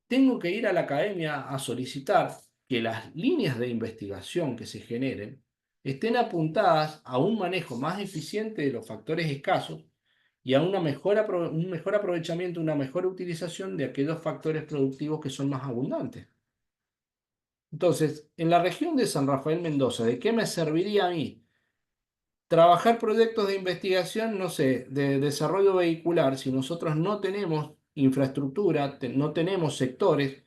tengo que ir a la academia a solicitar que las líneas de investigación que se generen estén apuntadas a un manejo más eficiente de los factores escasos y a un mejor aprovechamiento, una mejor utilización de aquellos factores productivos que son más abundantes. Entonces, en la región de San Rafael Mendoza, ¿de qué me serviría a mí trabajar proyectos de investigación, no sé, de desarrollo vehicular, si nosotros no tenemos infraestructura, no tenemos sectores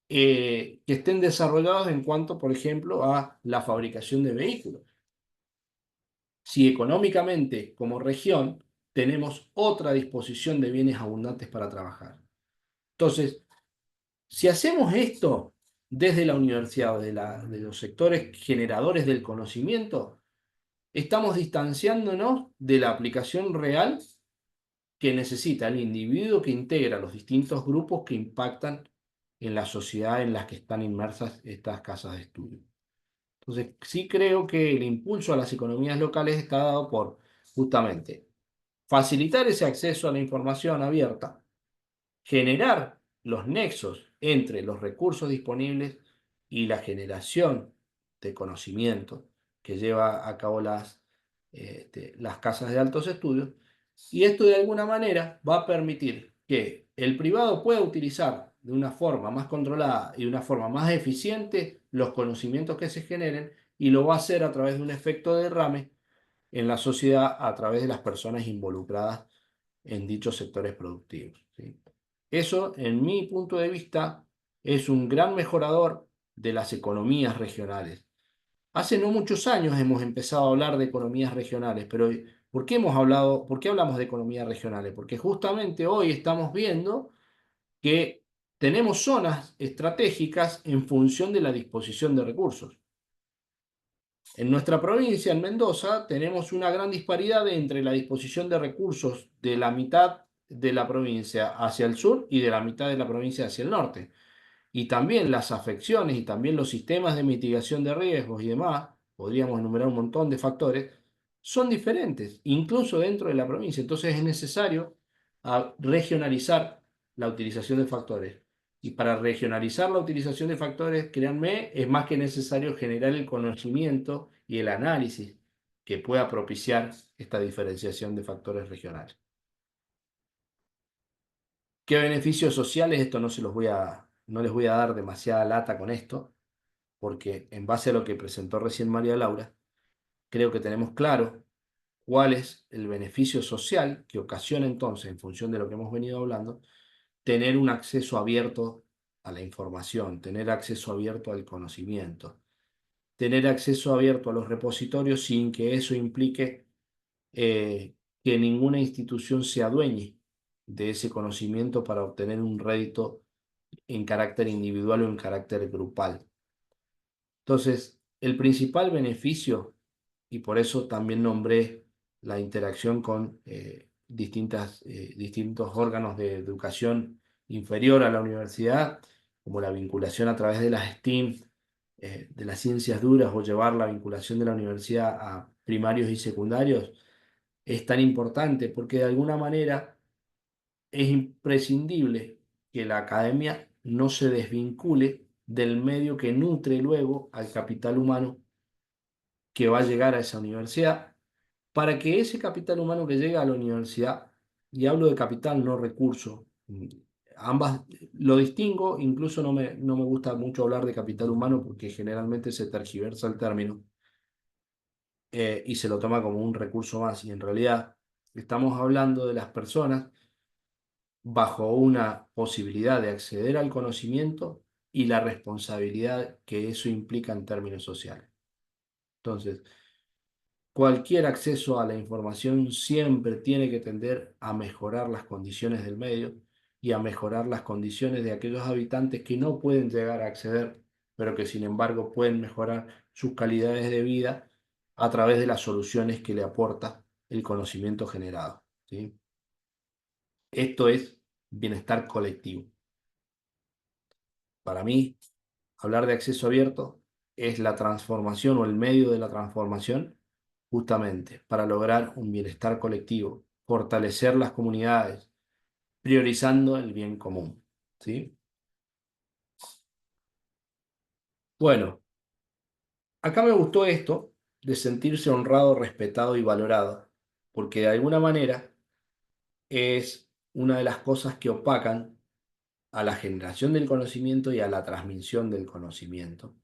que estén desarrollados en cuanto, por ejemplo, a la fabricación de vehículos? Si económicamente, como región, tenemos otra disposición de bienes abundantes para trabajar. Entonces, si hacemos esto desde la universidad o de los sectores generadores del conocimiento, estamos distanciándonos de la aplicación real que necesita el individuo que integra los distintos grupos que impactan en la sociedad en las que están inmersas estas casas de estudio. Entonces, sí creo que el impulso a las economías locales está dado por justamente facilitar ese acceso a la información abierta, generar los nexos entre los recursos disponibles y la generación de conocimiento que lleva a cabo las casas de altos estudios. Y esto de alguna manera va a permitir que el privado pueda utilizar de una forma más controlada y de una forma más eficiente los conocimientos que se generen, y lo va a hacer a través de un efecto de derrame en la sociedad a través de las personas involucradas en dichos sectores productivos, ¿sí? Eso, en mi punto de vista, es un gran mejorador de las economías regionales. Hace no muchos años hemos empezado a hablar de economías regionales, pero por qué hablamos de economías regionales? Porque justamente hoy estamos viendo que tenemos zonas estratégicas en función de la disposición de recursos. En nuestra provincia, en Mendoza, tenemos una gran disparidad entre la disposición de recursos de la mitad de la provincia hacia el sur y de la mitad de la provincia hacia el norte. Y también las afecciones y también los sistemas de mitigación de riesgos y demás, podríamos enumerar un montón de factores, son diferentes, incluso dentro de la provincia. Entonces es necesario regionalizar la utilización de factores. Y para regionalizar la utilización de factores, créanme, es más que necesario generar el conocimiento y el análisis que pueda propiciar esta diferenciación de factores regionales. ¿Qué beneficios sociales? Esto no les voy a dar demasiada lata con esto, porque en base a lo que presentó recién María Laura, creo que tenemos claro cuál es el beneficio social que ocasiona entonces, en función de lo que hemos venido hablando, tener un acceso abierto a la información, tener acceso abierto al conocimiento, tener acceso abierto a los repositorios sin que eso implique que ninguna institución se adueñe de ese conocimiento para obtener un rédito en carácter individual o en carácter grupal. Entonces, el principal beneficio, y por eso también nombré la interacción con distintos órganos de educación inferior a la universidad, como la vinculación a través de las STEAM, de las ciencias duras, o llevar la vinculación de la universidad a primarios y secundarios, es tan importante porque de alguna manera es imprescindible que la academia no se desvincule del medio que nutre luego al capital humano que va a llegar a esa universidad, para que ese capital humano que llega a la universidad, y hablo de capital, no recurso, ambas lo distingo, incluso no me gusta mucho hablar de capital humano porque generalmente se tergiversa el término y se lo toma como un recurso más, y en realidad estamos hablando de las personas bajo una posibilidad de acceder al conocimiento y la responsabilidad que eso implica en términos sociales. Entonces, cualquier acceso a la información siempre tiene que tender a mejorar las condiciones del medio y a mejorar las condiciones de aquellos habitantes que no pueden llegar a acceder, pero que sin embargo pueden mejorar sus calidades de vida a través de las soluciones que le aporta el conocimiento generado, ¿sí? Esto es bienestar colectivo. Para mí, hablar de acceso abierto es la transformación o el medio de la transformación justamente para lograr un bienestar colectivo, fortalecer las comunidades, priorizando el bien común, ¿sí? Bueno, acá me gustó esto de sentirse honrado, respetado y valorado, porque de alguna manera es una de las cosas que opacan a la generación del conocimiento y a la transmisión del conocimiento.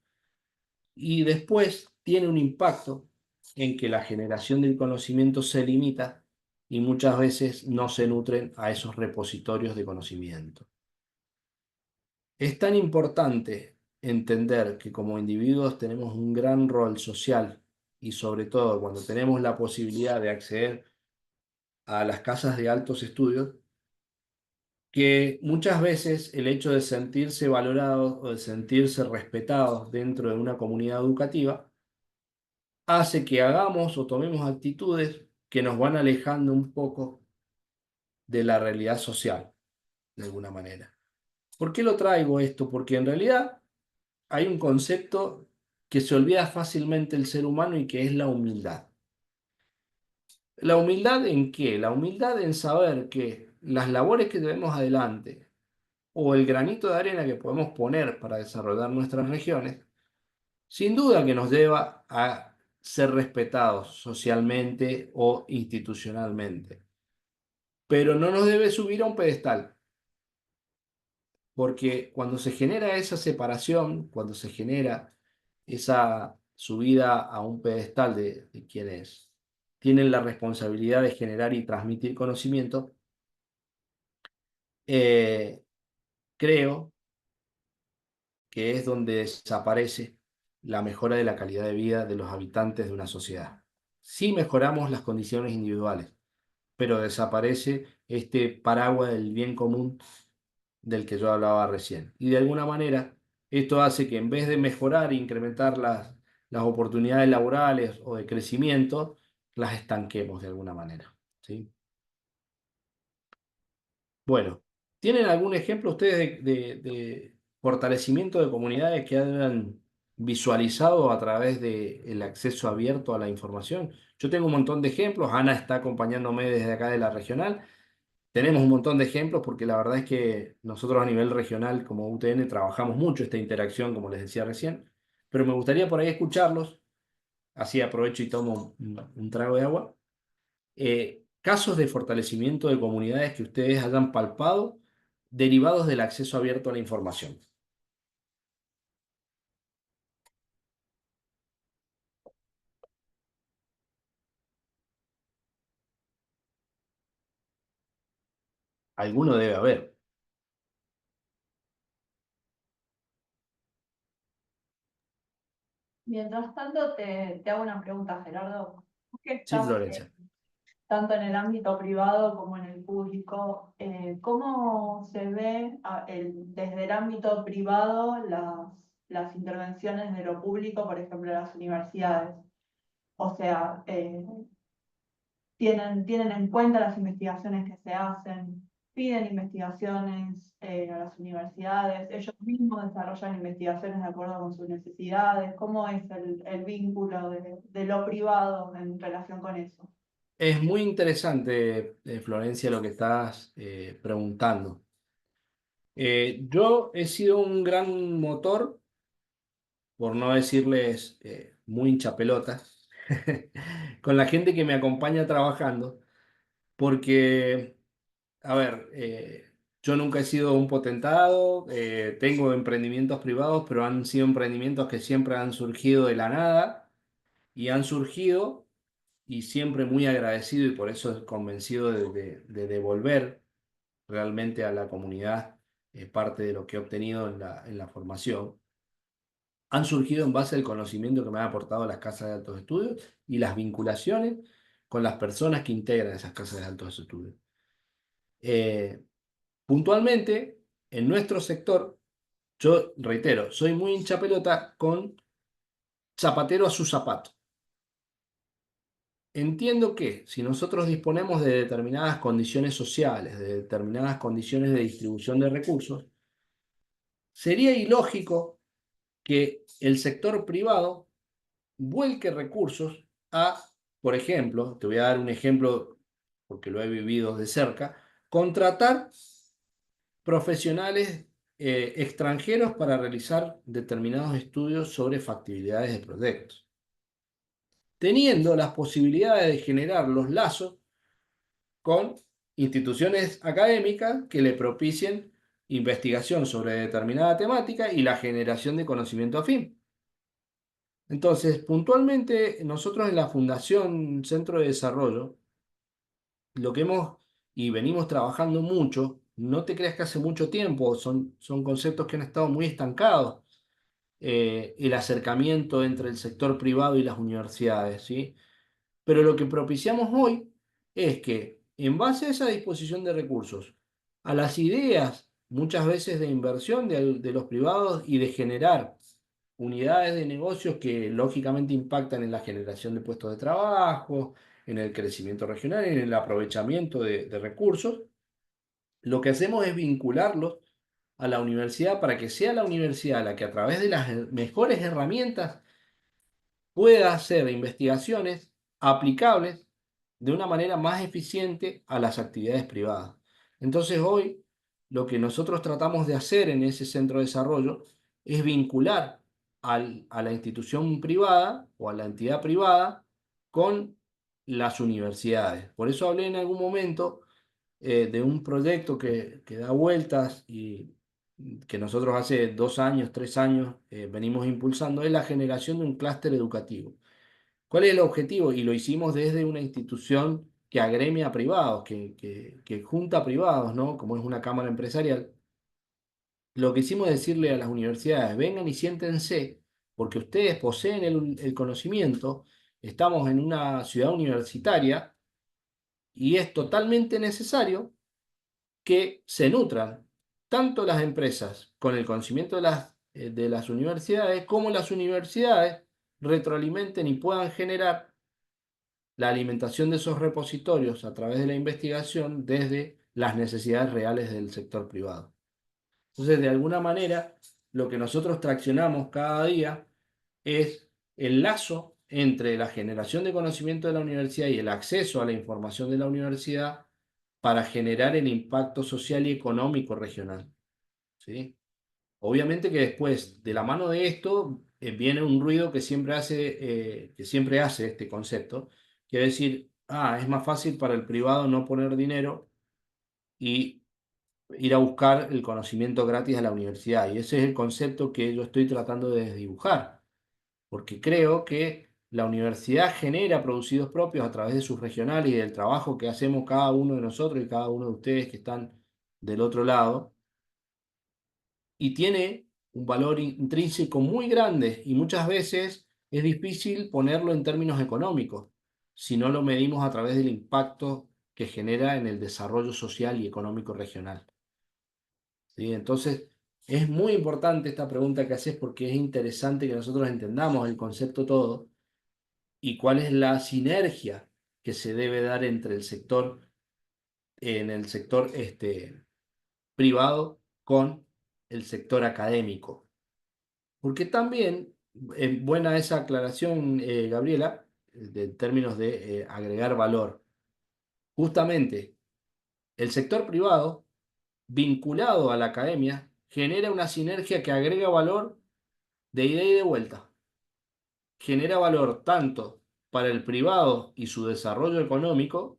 Y después tiene un impacto en que la generación del conocimiento se limita y muchas veces no se nutren a esos repositorios de conocimiento. Es tan importante entender que como individuos tenemos un gran rol social, y sobre todo cuando tenemos la posibilidad de acceder a las casas de altos estudios, que muchas veces el hecho de sentirse valorados o de sentirse respetados dentro de una comunidad educativa hace que hagamos o tomemos actitudes que nos van alejando un poco de la realidad social, de alguna manera. ¿Por qué lo traigo esto? Porque en realidad hay un concepto que se olvida fácilmente el ser humano y que es la humildad. ¿La humildad en qué? La humildad en saber que las labores que tenemos adelante o el granito de arena que podemos poner para desarrollar nuestras regiones, sin duda que nos lleva a ser respetados socialmente o institucionalmente, pero no nos debe subir a un pedestal, porque cuando se genera esa separación, cuando se genera esa subida a un pedestal de quienes tienen la responsabilidad de generar y transmitir conocimiento, eh, creo que es donde desaparece la mejora de la calidad de vida de los habitantes de una sociedad. Sí mejoramos las condiciones individuales, pero desaparece este paraguas del bien común del que yo hablaba recién. Y de alguna manera, esto hace que en vez de mejorar e incrementar las oportunidades laborales o de crecimiento, las estanquemos de alguna manera. ¿Sí? Bueno, ¿tienen algún ejemplo ustedes de fortalecimiento de comunidades que hayan visualizado a través del acceso abierto a la información? Yo tengo un montón de ejemplos. Ana está acompañándome desde acá de la regional. Tenemos un montón de ejemplos porque la verdad es que nosotros a nivel regional como UTN trabajamos mucho esta interacción, como les decía recién, pero me gustaría por ahí escucharlos, así aprovecho y tomo un trago de agua. Casos de fortalecimiento de comunidades que ustedes hayan palpado derivados del acceso abierto a la información. Alguno debe haber. Mientras tanto, te hago una pregunta, Gerardo. Vos que Sí, estás Florencia. tanto en el ámbito privado como en el público, ¿cómo se ve desde el ámbito privado las intervenciones de lo público, por ejemplo, las universidades? O sea, tienen en cuenta las investigaciones que se hacen, piden investigaciones a las universidades, ellos mismos desarrollan investigaciones de acuerdo con sus necesidades. ¿Cómo es el vínculo de lo privado en relación con eso? Es muy interesante, Florencia, lo que estás preguntando. Yo he sido un gran motor, por no decirles muy hinchapelotas, con la gente que me acompaña trabajando, porque, a ver, yo nunca he sido un potentado, tengo emprendimientos privados, pero han sido emprendimientos que siempre han surgido de la nada y han surgido y siempre muy agradecido y por eso convencido de devolver realmente a la comunidad parte de lo que he obtenido en la formación han surgido en base al conocimiento que me han aportado las casas de altos estudios y las vinculaciones con las personas que integran esas casas de altos estudios. Eh, Puntualmente, en nuestro sector, yo reitero, soy muy hincha pelota con zapatero a su zapato. Entiendo que si nosotros disponemos de determinadas condiciones sociales, de determinadas condiciones de distribución de recursos, sería ilógico que el sector privado vuelque recursos a, por ejemplo, te voy a dar un ejemplo porque lo he vivido de cerca, contratar profesionales extranjeros para realizar determinados estudios sobre factibilidades de proyectos, teniendo las posibilidades de generar los lazos con instituciones académicas que le propicien investigación sobre determinada temática y la generación de conocimiento afín. Entonces, puntualmente, nosotros en la Fundación Centro de Desarrollo, lo que hemos y venimos trabajando mucho, no te creas que hace mucho tiempo, son conceptos que han estado muy estancados, el acercamiento entre el sector privado y las universidades, ¿sí? Pero lo que propiciamos hoy es que, en base a esa disposición de recursos, a las ideas muchas veces de inversión de los privados y de generar unidades de negocios que lógicamente impactan en la generación de puestos de trabajo, en el crecimiento regional, en el aprovechamiento de recursos, lo que hacemos es vincularlos a la universidad para que sea la universidad la que a través de las mejores herramientas pueda hacer investigaciones aplicables de una manera más eficiente a las actividades privadas. Entonces hoy lo que nosotros tratamos de hacer en ese centro de desarrollo es vincular a la institución privada o a la entidad privada con las universidades. Por eso hablé en algún momento de un proyecto que da vueltas que nosotros hace 2 años, 3 años venimos impulsando, es la generación de un clúster educativo. ¿Cuál es el objetivo? Y lo hicimos desde una institución que agremia a privados, que junta a privados, ¿no? Como es una cámara empresarial. Lo que hicimos es decirle a las universidades, vengan y siéntense, porque ustedes poseen el conocimiento, estamos en una ciudad universitaria y es totalmente necesario que se nutran tanto las empresas con el conocimiento de las universidades, como las universidades retroalimenten y puedan generar la alimentación de esos repositorios a través de la investigación desde las necesidades reales del sector privado. Entonces, de alguna manera, lo que nosotros traccionamos cada día es el lazo entre la generación de conocimiento de la universidad y el acceso a la información de la universidad para generar el impacto social y económico regional, ¿sí? Obviamente que después, de la mano de esto, viene un ruido que siempre hace este concepto, que es decir, es más fácil para el privado no poner dinero y ir a buscar el conocimiento gratis a la universidad. Y ese es el concepto que yo estoy tratando de desdibujar, porque creo que la universidad genera producidos propios a través de sus regionales y del trabajo que hacemos cada uno de nosotros y cada uno de ustedes que están del otro lado, y tiene un valor intrínseco muy grande y muchas veces es difícil ponerlo en términos económicos si no lo medimos a través del impacto que genera en el desarrollo social y económico regional. ¿Sí? Entonces, es muy importante esta pregunta que haces porque es interesante que nosotros entendamos el concepto todo y cuál es la sinergia que se debe dar entre el sector, en el sector privado con el sector académico. Porque también, buena esa aclaración, Gabriela, de términos de agregar valor. Justamente, el sector privado, vinculado a la academia, genera una sinergia que agrega valor de ida y de vuelta. Genera valor tanto para el privado y su desarrollo económico,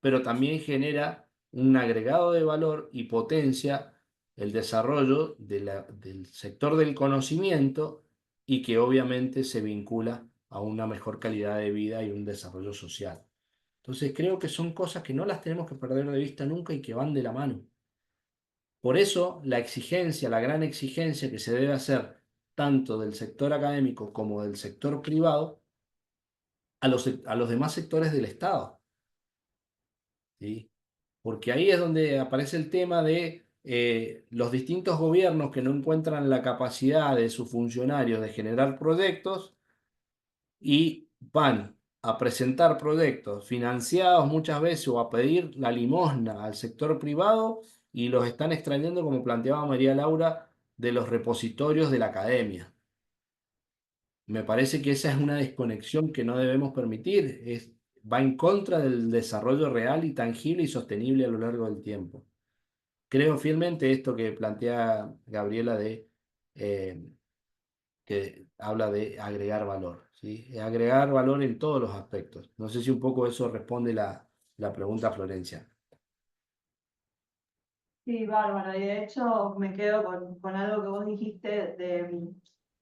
pero también genera un agregado de valor y potencia el desarrollo del sector del conocimiento y que obviamente se vincula a una mejor calidad de vida y un desarrollo social. Entonces creo que son cosas que no las tenemos que perder de vista nunca y que van de la mano. Por eso la exigencia, la gran exigencia que se debe hacer tanto del sector académico como del sector privado a los demás sectores del Estado, ¿sí? Porque ahí es donde aparece el tema de los distintos gobiernos que no encuentran la capacidad de sus funcionarios de generar proyectos y van a presentar proyectos financiados muchas veces o a pedir la limosna al sector privado y los están extrayendo, como planteaba María Laura, de los repositorios de la academia. Me parece que esa es una desconexión que no debemos permitir, va en contra del desarrollo real y tangible y sostenible a lo largo del tiempo. Creo fielmente esto que plantea Gabriela eh, que habla de agregar valor, ¿sí? Agregar valor en todos los aspectos. No sé si un poco eso responde la pregunta a Florencia. Sí, bárbaro. Y de hecho me quedo con algo que vos dijiste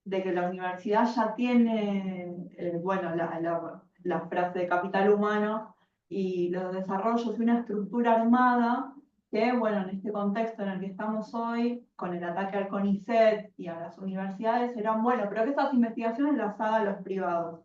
de que la universidad ya tiene, bueno, la frase de capital humano y los desarrollos de una estructura armada que, bueno, en este contexto en el que estamos hoy, con el ataque al CONICET y a las universidades, eran bueno, pero que estas investigaciones las hagan los privados.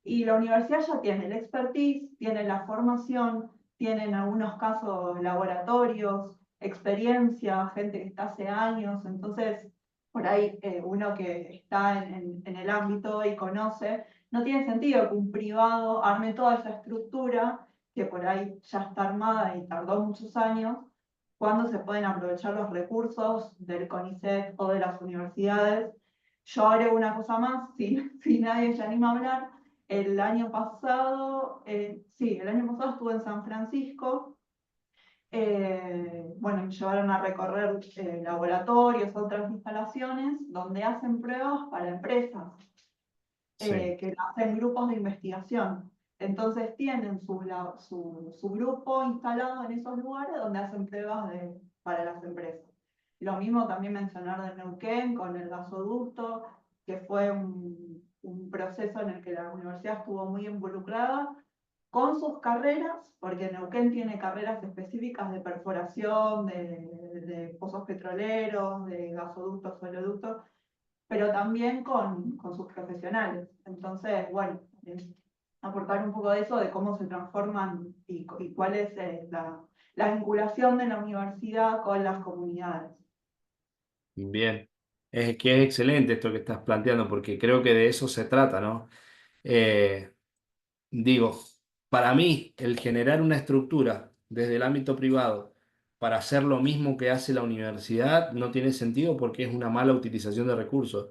Y la universidad ya tiene el expertise, tiene la formación, tiene en algunos casos laboratorios, experiencia, gente que está hace años. Entonces, por ahí uno que está en el ámbito y conoce, no tiene sentido que un privado arme toda esa estructura que por ahí ya está armada y tardó muchos años, cuando se pueden aprovechar los recursos del CONICET o de las universidades. Yo haré una cosa más, si nadie se anima a hablar. El año pasado, sí, el año pasado estuve en San Francisco. Bueno, me llevaron a recorrer laboratorios, otras instalaciones donde hacen pruebas para empresas Sí, que hacen grupos de investigación. Entonces tienen su grupo instalado en esos lugares donde hacen pruebas para las empresas. Lo mismo también mencionar de Neuquén con el gasoducto, que fue un proceso en el que la universidad estuvo muy involucrada con sus carreras, porque Neuquén tiene carreras específicas de perforación, de pozos petroleros, de gasoductos, oleoductos, pero también con sus profesionales. Entonces, bueno, aportar un poco de eso, de cómo se transforman y cuál es la vinculación de la universidad con las comunidades. Bien, es que es excelente esto que estás planteando porque creo que de eso se trata, ¿no? Eh, Digo, para mí el generar una estructura desde el ámbito privado para hacer lo mismo que hace la universidad no tiene sentido porque es una mala utilización de recursos.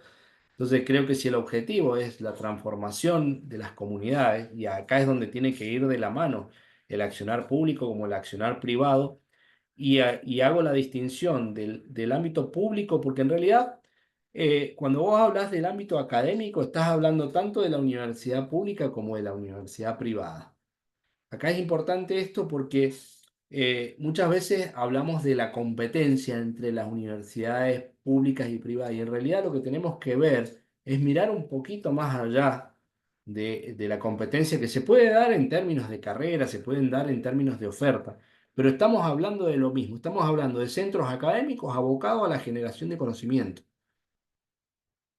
Entonces creo que si el objetivo es la transformación de las comunidades, y acá es donde tiene que ir de la mano el accionar público como el accionar privado, y hago la distinción del ámbito público, porque en realidad cuando vos hablas del ámbito académico, estás hablando tanto de la universidad pública como de la universidad privada. Acá es importante esto porque muchas veces hablamos de la competencia entre las universidades públicas y privadas, y en realidad lo que tenemos que ver es mirar un poquito más allá de la competencia que se puede dar en términos de carrera, se pueden dar en términos de oferta, pero estamos hablando de lo mismo, estamos hablando de centros académicos abocados a la generación de conocimiento.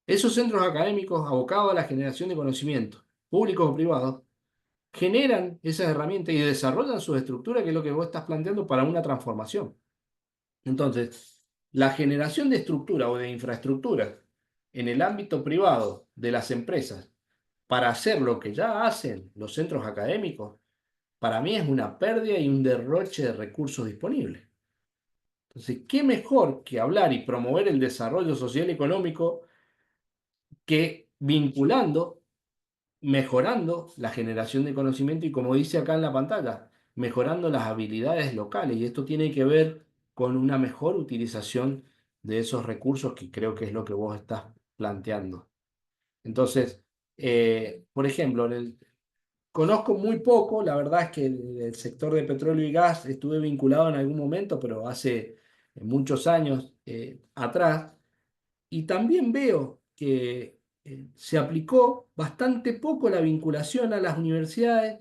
Esos centros académicos abocados a la generación de conocimiento, públicos o privados, generan esas herramientas y desarrollan su estructura, que es lo que vos estás planteando para una transformación. Entonces, la generación de estructura o de infraestructura en el ámbito privado de las empresas para hacer lo que ya hacen los centros académicos, para mí es una pérdida y un derroche de recursos disponibles. Entonces, ¿qué mejor que hablar y promover el desarrollo social y económico que vinculando, mejorando la generación de conocimiento y, como dice acá en la pantalla, mejorando las habilidades locales? Y esto tiene que ver con una mejor utilización de esos recursos, que creo que es lo que vos estás planteando. Entonces, por ejemplo, conozco muy poco, la verdad es que el sector de petróleo y gas estuve vinculado en algún momento, pero hace muchos años atrás, y también veo que se aplicó bastante poco la vinculación a las universidades,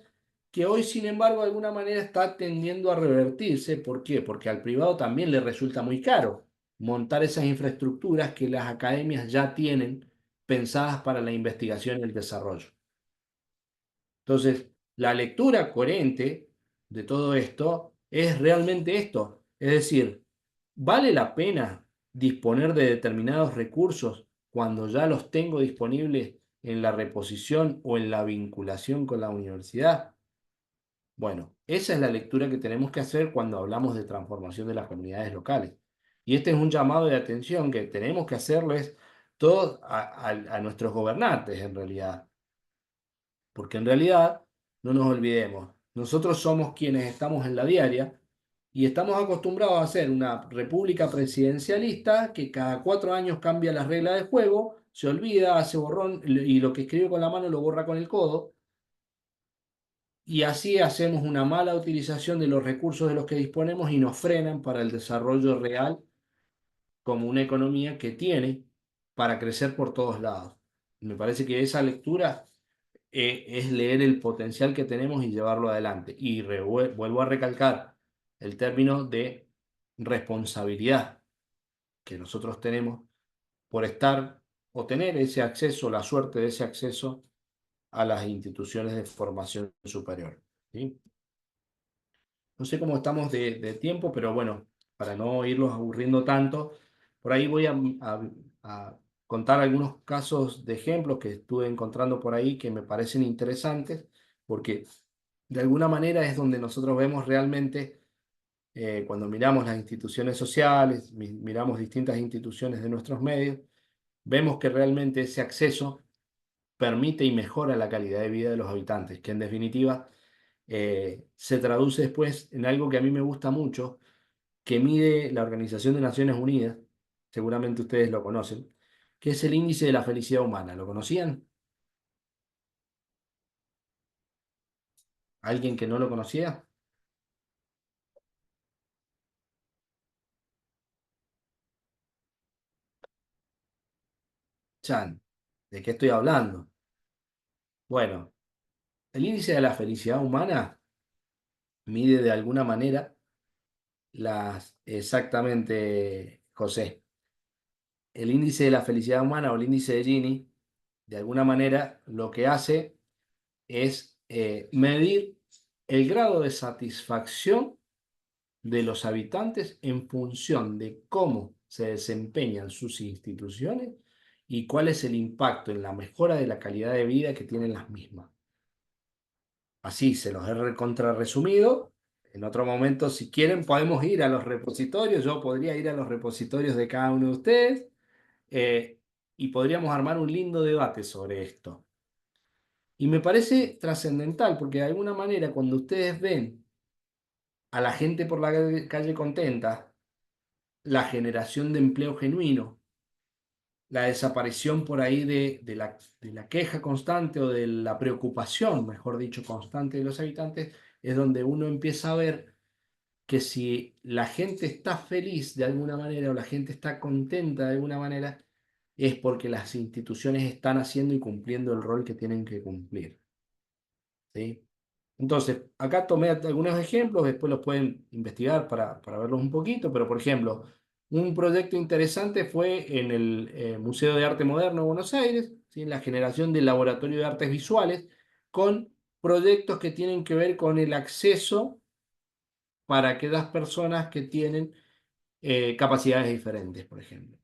que hoy, sin embargo, de alguna manera está tendiendo a revertirse. ¿Por qué? Porque al privado también le resulta muy caro montar esas infraestructuras que las academias ya tienen pensadas para la investigación y el desarrollo. Entonces, la lectura coherente de todo esto es realmente esto. Es decir, ¿vale la pena disponer de determinados recursos cuando ya los tengo disponibles en la reposición o en la vinculación con la universidad? Bueno, esa es la lectura que tenemos que hacer cuando hablamos de transformación de las comunidades locales. Y este es un llamado de atención que tenemos que hacerles todos a nuestros gobernantes, en realidad. Porque en realidad, no nos olvidemos, nosotros somos quienes estamos en la diaria y estamos acostumbrados a hacer una república presidencialista que cada 4 años cambia las reglas de juego, se olvida, hace borrón y lo que escribe con la mano lo borra con el codo. Y así hacemos una mala utilización de los recursos de los que disponemos y nos frenan para el desarrollo real como una economía que tiene para crecer por todos lados. Me parece que esa lectura es leer el potencial que tenemos y llevarlo adelante. Y vuelvo a recalcar el término de responsabilidad que nosotros tenemos por estar o tener ese acceso, la suerte de ese acceso a las instituciones de formación superior. ¿Sí? No sé cómo estamos de tiempo, pero bueno, para no irlos aburriendo tanto, por ahí voy a contar algunos casos de ejemplos que estuve encontrando por ahí que me parecen interesantes, porque de alguna manera es donde nosotros vemos realmente, cuando miramos las instituciones sociales, miramos distintas instituciones de nuestros medios, vemos que realmente ese acceso permite y mejora la calidad de vida de los habitantes, que en definitiva se traduce después en algo que a mí me gusta mucho, que mide la Organización de Naciones Unidas, seguramente ustedes lo conocen, que es el índice de la felicidad humana. ¿Lo conocían? ¿Alguien que no lo conocía? Chan, ¿de qué estoy hablando? Bueno, el índice de la felicidad humana mide de alguna manera exactamente, José, el índice de la felicidad humana o el índice de Gini, de alguna manera lo que hace es medir el grado de satisfacción de los habitantes en función de cómo se desempeñan sus instituciones y cuál es el impacto en la mejora de la calidad de vida que tienen las mismas. Así se los he resumido. En otro momento, si quieren, podemos ir a los repositorios. Yo podría ir a los repositorios de cada uno de ustedes eh, y podríamos armar un lindo debate sobre esto. Y me parece trascendental porque de alguna manera cuando ustedes ven a la gente por la calle contenta, la generación de empleo genuino, la desaparición por ahí de la queja constante o de la preocupación, mejor dicho, constante de los habitantes, es donde uno empieza a ver que si la gente está feliz de alguna manera o la gente está contenta de alguna manera, es porque las instituciones están haciendo y cumpliendo el rol que tienen que cumplir. ¿Sí? Entonces, acá tomé algunos ejemplos, después los pueden investigar para verlos un poquito, pero por ejemplo, un proyecto interesante fue en el Museo de Arte Moderno de Buenos Aires, ¿sí? En la generación del Laboratorio de Artes Visuales, con proyectos que tienen que ver con el acceso para aquellas personas que tienen capacidades diferentes, por ejemplo.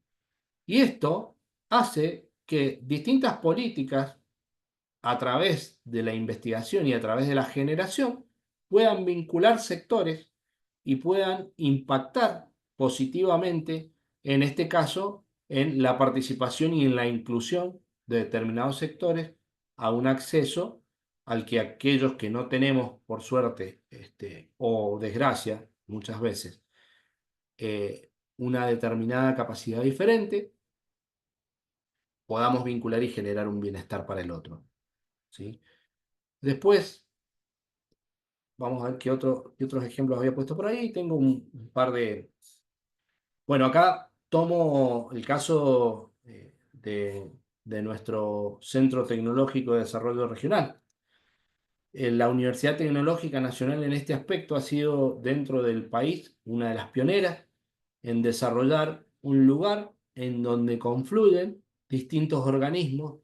Y esto hace que distintas políticas a través de la investigación y a través de la generación, puedan vincular sectores y puedan impactar positivamente, en este caso, en la participación y en la inclusión de determinados sectores a un acceso al que aquellos que no tenemos, por suerte o desgracia, muchas veces, una determinada capacidad diferente, podamos vincular y generar un bienestar para el otro. ¿Sí? Después, vamos a ver qué otros ejemplos había puesto por ahí. Tengo un par de... Bueno, acá tomo el caso de nuestro Centro Tecnológico de Desarrollo Regional. La Universidad Tecnológica Nacional en este aspecto ha sido dentro del país una de las pioneras en desarrollar un lugar en donde confluyen distintos organismos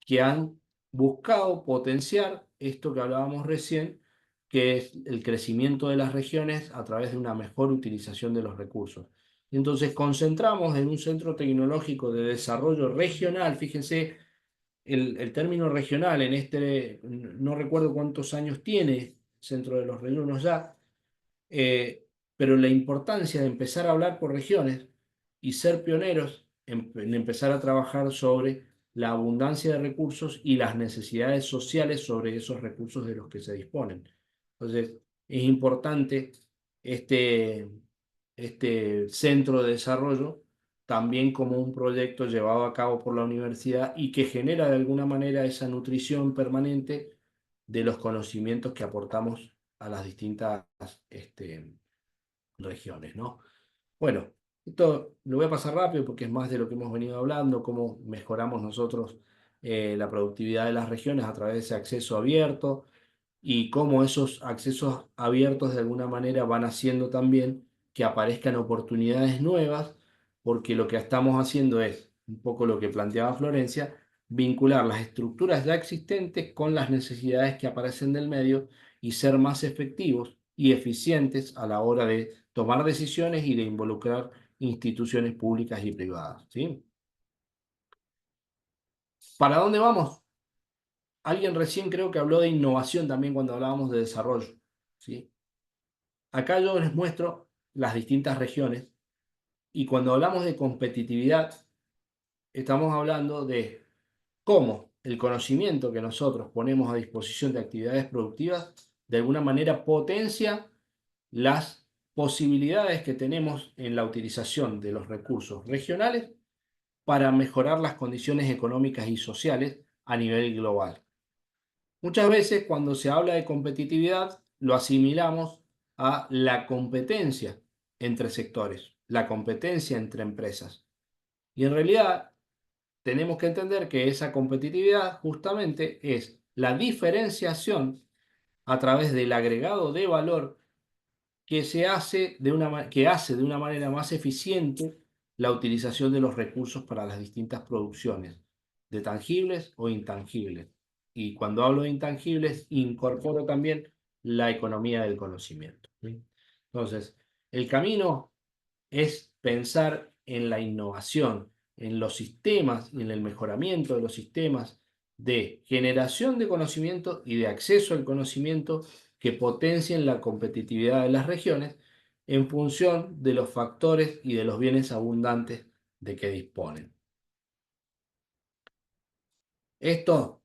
que han buscado potenciar esto que hablábamos recién, que es el crecimiento de las regiones a través de una mejor utilización de los recursos. Entonces concentramos en un centro tecnológico de desarrollo regional, fíjense el término regional en no recuerdo cuántos años tiene, Centro de los Rellenos ya, eh, pero la importancia de empezar a hablar por regiones y ser pioneros en empezar a trabajar sobre la abundancia de recursos y las necesidades sociales sobre esos recursos de los que se disponen. Entonces, es importante este, este centro de desarrollo también como un proyecto llevado a cabo por la universidad y que genera de alguna manera esa nutrición permanente de los conocimientos que aportamos a las distintas regiones, ¿no? Bueno, esto lo voy a pasar rápido porque es más de lo que hemos venido hablando, cómo mejoramos nosotros la productividad de las regiones a través de ese acceso abierto y cómo esos accesos abiertos de alguna manera van haciendo también que aparezcan oportunidades nuevas, porque lo que estamos haciendo es, un poco lo que planteaba Florencia, vincular las estructuras ya existentes con las necesidades que aparecen del medio y ser más efectivos y eficientes a la hora de tomar decisiones y de involucrar instituciones públicas y privadas. ¿Sí? ¿Para dónde vamos? Alguien recién creo que habló de innovación también cuando hablábamos de desarrollo. ¿Sí? Acá yo les muestro las distintas regiones y cuando hablamos de competitividad, estamos hablando de cómo el conocimiento que nosotros ponemos a disposición de actividades productivas de alguna manera potencia las posibilidades que tenemos en la utilización de los recursos regionales para mejorar las condiciones económicas y sociales a nivel global. Muchas veces cuando se habla de competitividad lo asimilamos a la competencia entre sectores, la competencia entre empresas. Y en realidad tenemos que entender que esa competitividad justamente es la diferenciación a través del agregado de valor que que hace de una manera más eficiente la utilización de los recursos para las distintas producciones, de tangibles o intangibles. Y cuando hablo de intangibles, incorporo también la economía del conocimiento, ¿sí? Entonces, el camino es pensar en la innovación, en los sistemas y en el mejoramiento de los sistemas de generación de conocimiento y de acceso al conocimiento que potencien la competitividad de las regiones en función de los factores y de los bienes abundantes de que disponen. Esto,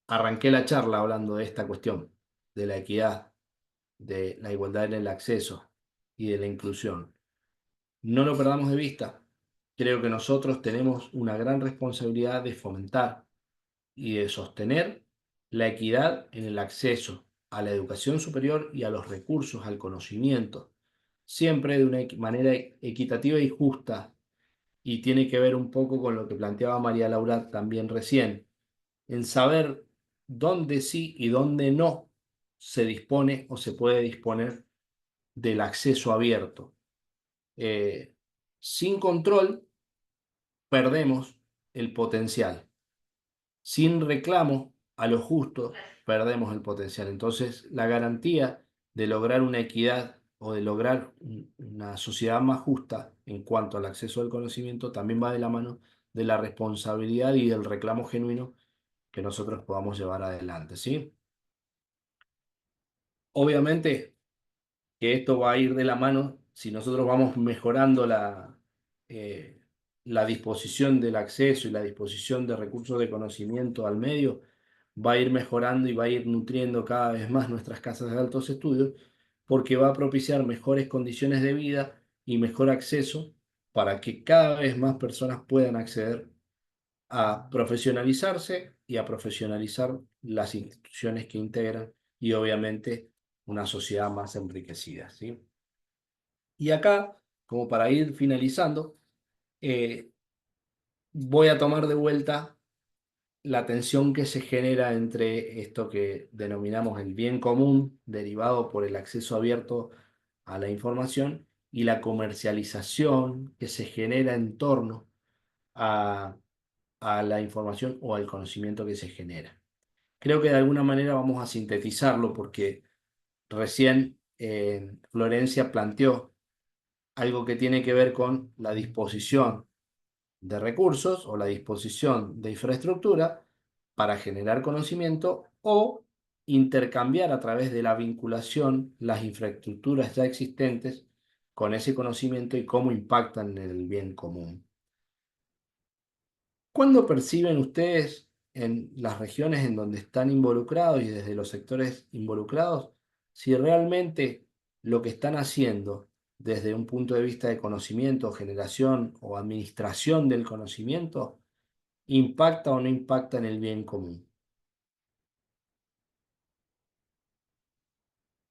arranqué la charla hablando de esta cuestión, de la equidad, de la igualdad en el acceso y de la inclusión. No lo perdamos de vista. Creo que nosotros tenemos una gran responsabilidad de fomentar y de sostener la equidad en el acceso a la educación superior y a los recursos, al conocimiento, siempre de una manera equitativa y justa. Y tiene que ver un poco con lo que planteaba María Laura también recién, en saber dónde sí y dónde no se dispone o se puede disponer del acceso abierto. Eh, Sin control perdemos el potencial. Sin reclamo a lo justo, perdemos el potencial. Entonces, la garantía de lograr una equidad o de lograr una sociedad más justa en cuanto al acceso al conocimiento también va de la mano de la responsabilidad y del reclamo genuino que nosotros podamos llevar adelante, ¿sí? Obviamente que esto va a ir de la mano si nosotros vamos mejorando eh, la disposición del acceso y la disposición de recursos de conocimiento al medio, va a ir mejorando y va a ir nutriendo cada vez más nuestras casas de altos estudios, porque va a propiciar mejores condiciones de vida y mejor acceso para que cada vez más personas puedan acceder a profesionalizarse y a profesionalizar las instituciones que integran y obviamente una sociedad más enriquecida, ¿sí? Y acá, como para ir finalizando, eh, voy a tomar de vuelta la tensión que se genera entre esto que denominamos el bien común, derivado por el acceso abierto a la información, y la comercialización que se genera en torno a, a la información o al conocimiento que se genera. Creo que de alguna manera vamos a sintetizarlo porque recién Florencia planteó algo que tiene que ver con la disposición de recursos o la disposición de infraestructura para generar conocimiento o intercambiar a través de la vinculación las infraestructuras ya existentes con ese conocimiento y cómo impactan en el bien común. ¿Cuándo perciben ustedes en las regiones en donde están involucrados y desde los sectores involucrados si realmente lo que están haciendo desde un punto de vista de conocimiento, generación o administración del conocimiento impacta o no impacta en el bien común?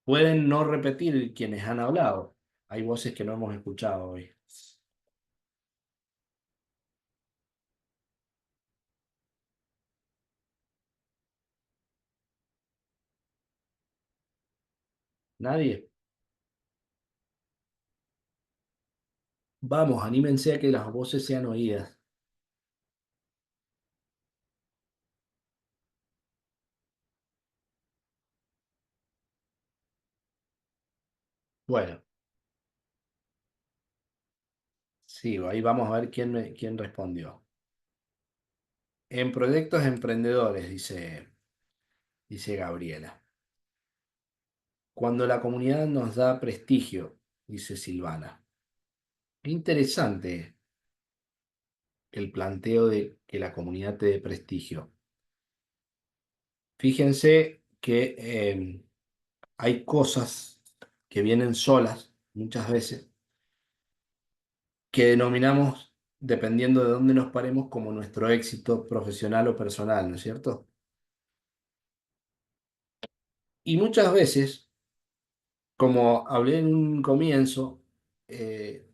Pueden no repetir quienes han hablado. Hay voces que no hemos escuchado hoy. ¿Nadie? Vamos, anímense a que las voces sean oídas. Bueno, sí, ahí vamos a ver quién respondió. En proyectos emprendedores, dice Gabriela. Cuando la comunidad nos da prestigio, dice Silvana. Qué interesante el planteo de que la comunidad te dé prestigio. Fíjense que hay cosas que vienen solas muchas veces, que denominamos, dependiendo de dónde nos paremos, como nuestro éxito profesional o personal, ¿no es cierto? Y muchas veces, como hablé en un comienzo, eh,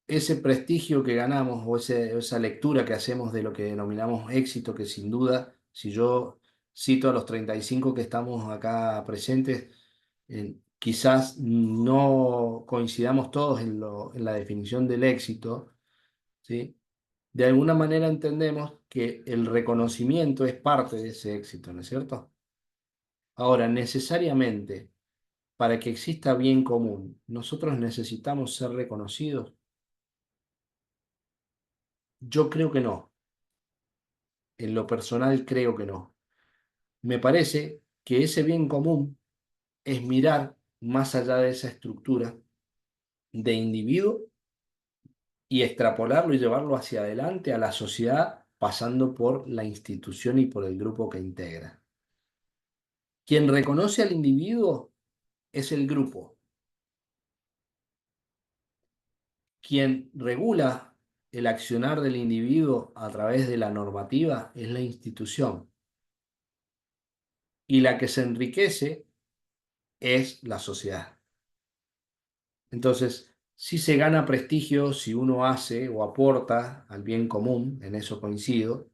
ese prestigio que ganamos o esa lectura que hacemos de lo que denominamos éxito, que sin duda, si yo cito a los 35 que estamos acá presentes, quizás no coincidamos todos en la definición del éxito, ¿sí? De alguna manera entendemos que el reconocimiento es parte de ese éxito, ¿no es cierto? Ahora, necesariamente, para que exista bien común, nosotros necesitamos ser reconocidos. Yo creo que no. En lo personal creo que no. Me parece que ese bien común es mirar más allá de esa estructura de individuo y extrapolarlo y llevarlo hacia adelante a la sociedad, pasando por la institución y por el grupo que integra. Quien reconoce al individuo es el grupo. Quien regula el accionar del individuo a través de la normativa es la institución. Y la que se enriquece es la sociedad. Entonces, si se gana prestigio si uno hace o aporta al bien común, en eso coincido,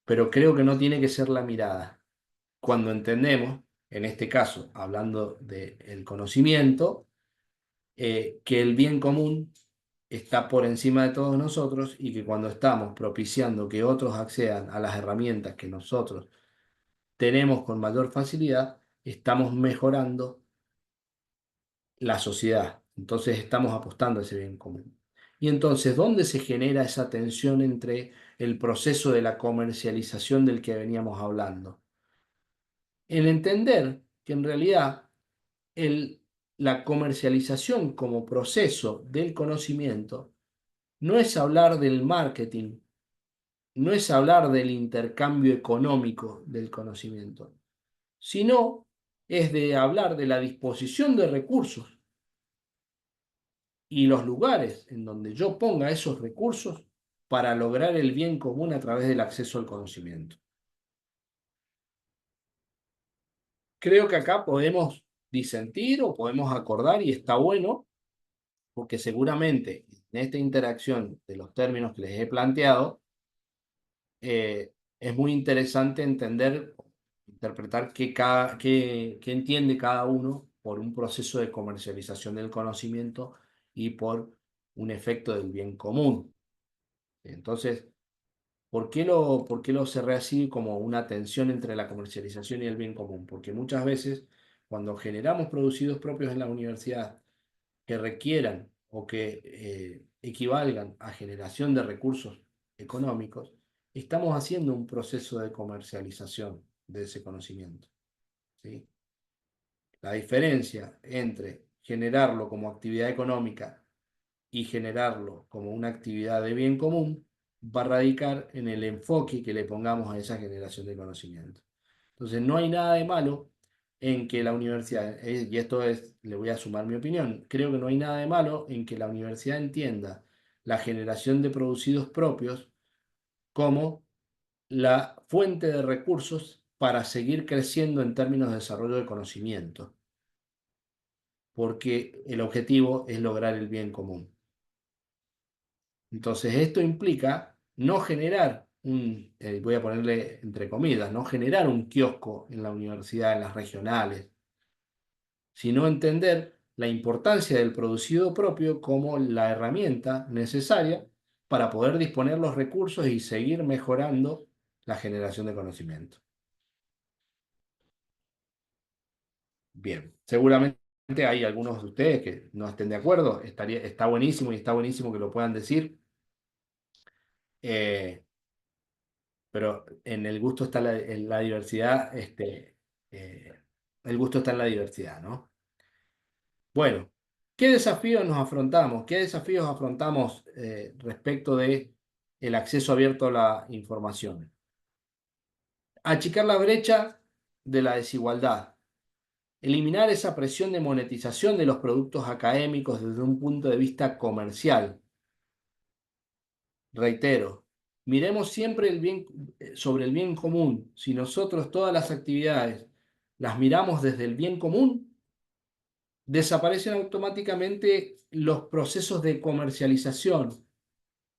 pero creo que no tiene que ser la mirada. Cuando entendemos, en este caso, hablando del conocimiento, que el bien común está por encima de todos nosotros y que cuando estamos propiciando que otros accedan a las herramientas que nosotros tenemos con mayor facilidad, estamos mejorando la sociedad. Entonces estamos apostando a ese bien común. Y entonces, ¿dónde se genera esa tensión entre el proceso de la comercialización del que veníamos hablando? En entender que en realidad la comercialización como proceso del conocimiento no es hablar del marketing, no es hablar del intercambio económico del conocimiento, sino es de hablar de la disposición de recursos y los lugares en donde yo ponga esos recursos para lograr el bien común a través del acceso al conocimiento. Creo que acá podemos disentir o podemos acordar y está bueno, porque seguramente en esta interacción de los términos que les he planteado, es muy interesante entender, interpretar qué entiende cada uno por un proceso de comercialización del conocimiento y por un efecto del bien común. Entonces, por qué lo cerré así como una tensión entre la comercialización y el bien común? Porque muchas veces cuando generamos producidos propios en la universidad que requieran o que equivalgan a generación de recursos económicos, estamos haciendo un proceso de comercialización de ese conocimiento, ¿sí? La diferencia entre generarlo como actividad económica y generarlo como una actividad de bien común va a radicar en el enfoque que le pongamos a esa generación de conocimiento. Entonces, no hay nada de malo en que la universidad, y esto es, le voy a sumar mi opinión, creo que no hay nada de malo en que la universidad entienda la generación de producidos propios como la fuente de recursos para seguir creciendo en términos de desarrollo de conocimiento, porque el objetivo es lograr el bien común. Entonces, esto implica no generar voy a ponerle entre comillas, no generar un kiosco en la universidad, en las regionales, sino entender la importancia del producido propio como la herramienta necesaria para poder disponer los recursos y seguir mejorando la generación de conocimiento. Bien, seguramente hay algunos de ustedes que no estén de acuerdo, está buenísimo y está buenísimo que lo puedan decir. Pero en el gusto está en la diversidad, eh, el gusto está en la diversidad, ¿no? Bueno, ¿qué desafíos nos afrontamos? ¿Qué desafíos afrontamos respecto de el acceso abierto a la información? Achicar la brecha de la desigualdad, eliminar esa presión de monetización de los productos académicos desde un punto de vista comercial. Reitero, miremos siempre sobre el bien común. Si nosotros todas las actividades las miramos desde el bien común, desaparecen automáticamente los procesos de comercialización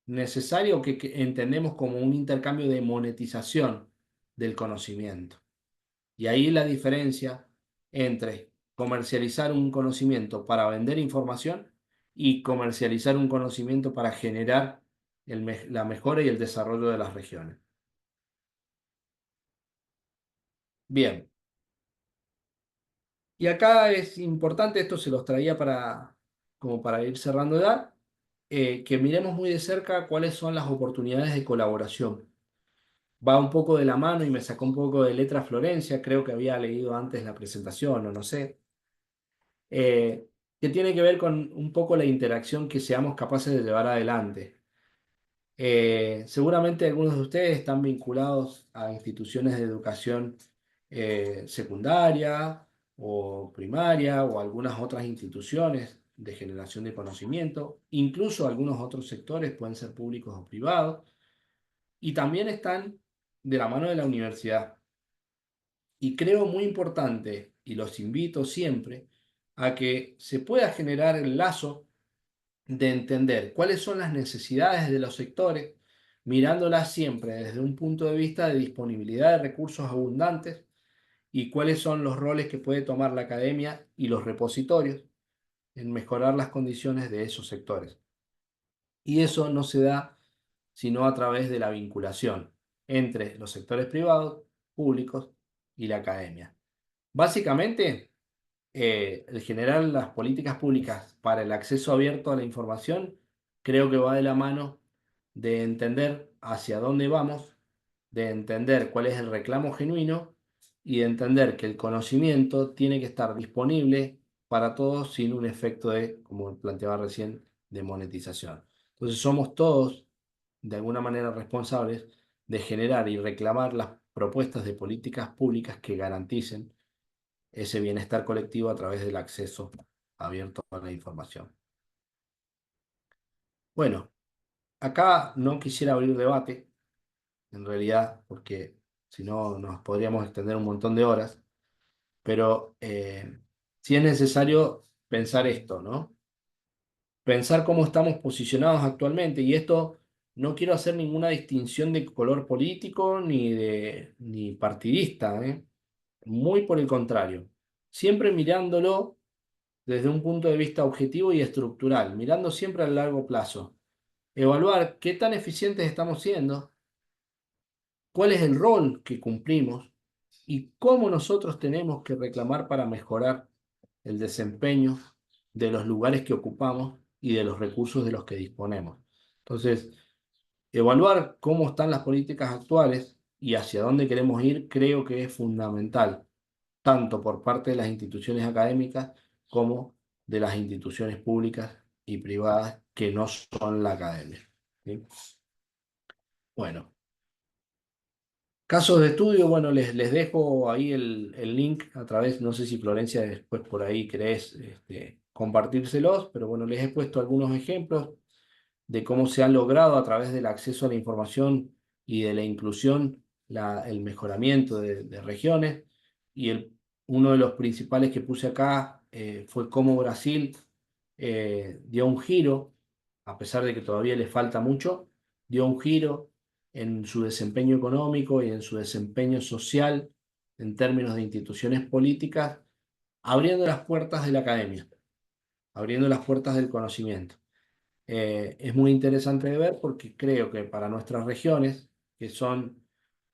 necesario que entendemos como un intercambio de monetización del conocimiento. Y ahí la diferencia entre comercializar un conocimiento para vender información y comercializar un conocimiento para generar la mejora y el desarrollo de las regiones. Bien, y acá es importante, esto se los traía como para ir cerrando ya, que miremos muy de cerca cuáles son las oportunidades de colaboración. Va un poco de la mano y me sacó un poco de letra Florencia, creo que había leído antes la presentación o no sé, eh, que tiene que ver con un poco la interacción que seamos capaces de llevar adelante. Seguramente algunos de ustedes están vinculados a instituciones de educación secundaria o primaria o algunas otras instituciones de generación de conocimiento, incluso algunos otros sectores pueden ser públicos o privados, y también están de la mano de la universidad. Y creo muy importante, y los invito siempre, a que se pueda generar el lazo de entender cuáles son las necesidades de los sectores, mirándolas siempre desde un punto de vista de disponibilidad de recursos abundantes y cuáles son los roles que puede tomar la academia y los repositorios en mejorar las condiciones de esos sectores. Y eso no se da sino a través de la vinculación entre los sectores privados, públicos y la academia. Básicamente, el generar las políticas públicas para el acceso abierto a la información creo que va de la mano de entender hacia dónde vamos, de entender cuál es el reclamo genuino y de entender que el conocimiento tiene que estar disponible para todos sin un efecto de, como planteaba recién, de monetización. Entonces somos todos, de alguna manera, responsables de generar y reclamar las propuestas de políticas públicas que garanticen ese bienestar colectivo a través del acceso abierto a la información. Bueno, acá no quisiera abrir debate, en realidad, porque si no nos podríamos extender un montón de horas, pero sí es necesario pensar esto, ¿no? Pensar cómo estamos posicionados actualmente, y esto no quiero hacer ninguna distinción de color político ni partidista, ¿eh? Muy por el contrario, siempre mirándolo desde un punto de vista objetivo y estructural, mirando siempre a largo plazo. Evaluar qué tan eficientes estamos siendo, cuál es el rol que cumplimos y cómo nosotros tenemos que reclamar para mejorar el desempeño de los lugares que ocupamos y de los recursos de los que disponemos. Entonces, evaluar cómo están las políticas actuales y hacia dónde queremos ir creo que es fundamental, tanto por parte de las instituciones académicas como de las instituciones públicas y privadas que no son la academia. ¿Sí? Bueno, casos de estudio, bueno, les dejo ahí el link a través, no sé si Florencia después por ahí querés compartírselos, pero bueno, les he puesto algunos ejemplos de cómo se ha logrado a través del acceso a la información y de la inclusión, el mejoramiento de regiones. Y uno de los principales que puse acá fue cómo Brasil dio un giro, a pesar de que todavía le falta mucho, dio un giro en su desempeño económico y en su desempeño social en términos de instituciones políticas, abriendo las puertas de la academia, abriendo las puertas del conocimiento. Es muy interesante de ver porque creo que para nuestras regiones, que son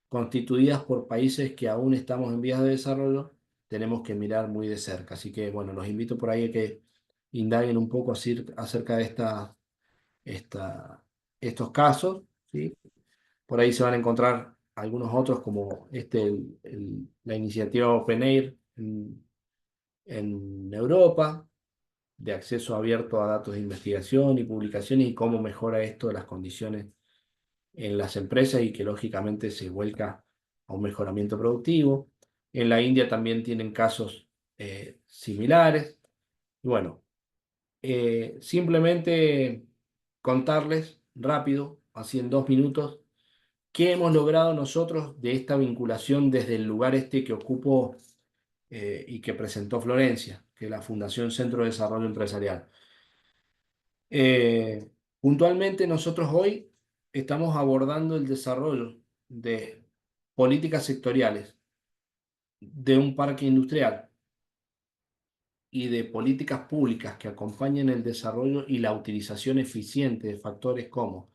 constituidas por países que aún estamos en vías de desarrollo, tenemos que mirar muy de cerca. Así que, bueno, los invito por ahí a que indaguen un poco acerca de esta, estos casos, ¿sí? Por ahí se van a encontrar algunos otros como la iniciativa OpenAIR en Europa, de acceso abierto a datos de investigación y publicaciones y cómo mejora esto las condiciones en las empresas y que lógicamente se vuelca a un mejoramiento productivo. En la India también tienen casos similares. Y bueno, simplemente contarles rápido, así en 2 minutos, qué hemos logrado nosotros de esta vinculación desde el lugar que ocupo y que presentó Florencia. que la Fundación Centro de Desarrollo Empresarial. Eh, Puntualmente nosotros hoy estamos abordando el desarrollo de políticas sectoriales de un parque industrial y de políticas públicas que acompañen el desarrollo y la utilización eficiente de factores como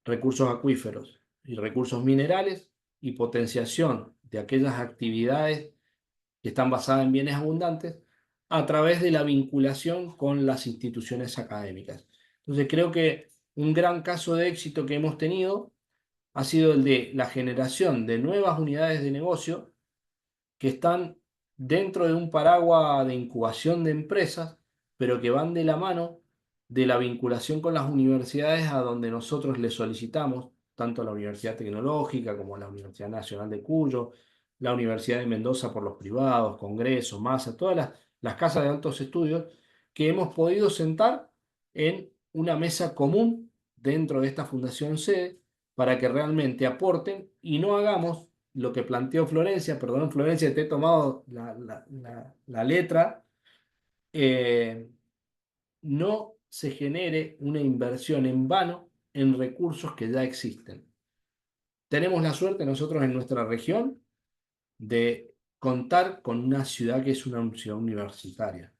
recursos acuíferos y recursos minerales y potenciación de aquellas actividades que están basadas en bienes abundantes a través de la vinculación con las instituciones académicas. Entonces creo que un gran caso de éxito que hemos tenido ha sido el de la generación de nuevas unidades de negocio que están dentro de un paraguas de incubación de empresas, pero que van de la mano de la vinculación con las universidades a donde nosotros les solicitamos, tanto a la Universidad Tecnológica como a la Universidad Nacional de Cuyo, la Universidad de Mendoza por los privados, Congreso, MASA, todas las casas de altos estudios, que hemos podido sentar en una mesa común dentro de esta fundación sede para que realmente aporten y no hagamos lo que planteó Florencia, perdón Florencia, te he tomado la letra, no se genere una inversión en vano en recursos que ya existen. Tenemos la suerte nosotros en nuestra región de contar con una ciudad que es una ciudad universitaria.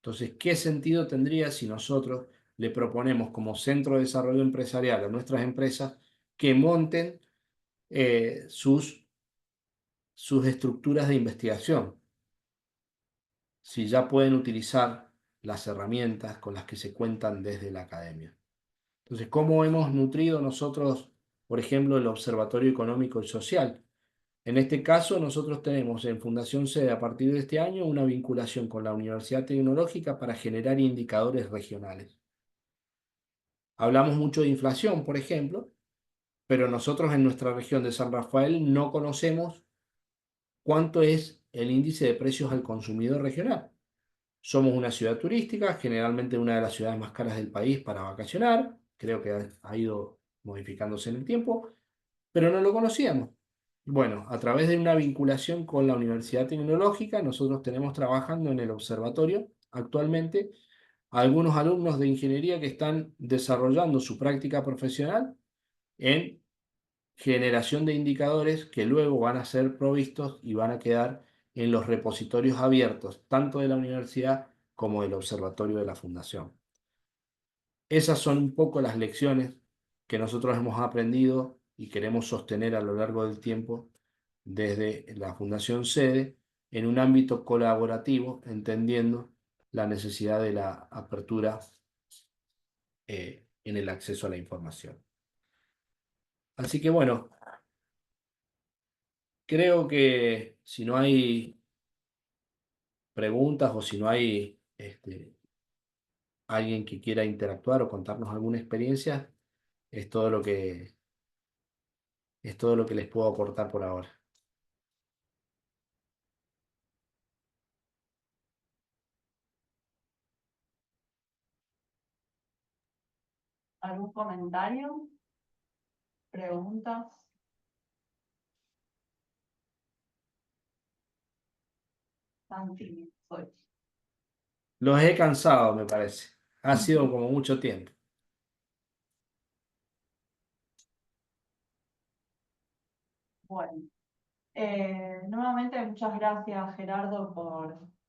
Entonces, ¿qué sentido tendría si nosotros le proponemos como centro de desarrollo empresarial a nuestras empresas que monten sus estructuras de investigación, si ya pueden utilizar las herramientas con las que se cuentan desde la academia? Entonces, ¿cómo hemos nutrido nosotros, por ejemplo, el Observatorio Económico y Social? En este caso, nosotros tenemos en Fundación Sede a partir de este año una vinculación con la Universidad Tecnológica para generar indicadores regionales. Hablamos mucho de inflación, por ejemplo, pero nosotros en nuestra región de San Rafael no conocemos cuánto es el índice de precios al consumidor regional. Somos una ciudad turística, generalmente una de las ciudades más caras del país para vacacionar, creo que ha ido modificándose en el tiempo, pero no lo conocíamos. Bueno, a través de una vinculación con la Universidad Tecnológica, nosotros tenemos trabajando en el observatorio actualmente algunos alumnos de ingeniería que están desarrollando su práctica profesional en generación de indicadores que luego van a ser provistos y van a quedar en los repositorios abiertos, tanto de la universidad como del observatorio de la fundación. Esas son un poco las lecciones que nosotros hemos aprendido y queremos sostener a lo largo del tiempo desde la Fundación Sede en un ámbito colaborativo, entendiendo la necesidad de la apertura en el acceso a la información. Así que bueno, creo que si no hay preguntas o si no hay alguien que quiera interactuar o contarnos alguna experiencia, es todo lo es todo lo que les puedo aportar por ahora. ¿Algún comentario? ¿Preguntas? Tan tímidos hoy. Los he cansado, me parece. Ha sido como mucho tiempo. Bueno, nuevamente muchas gracias Gerardo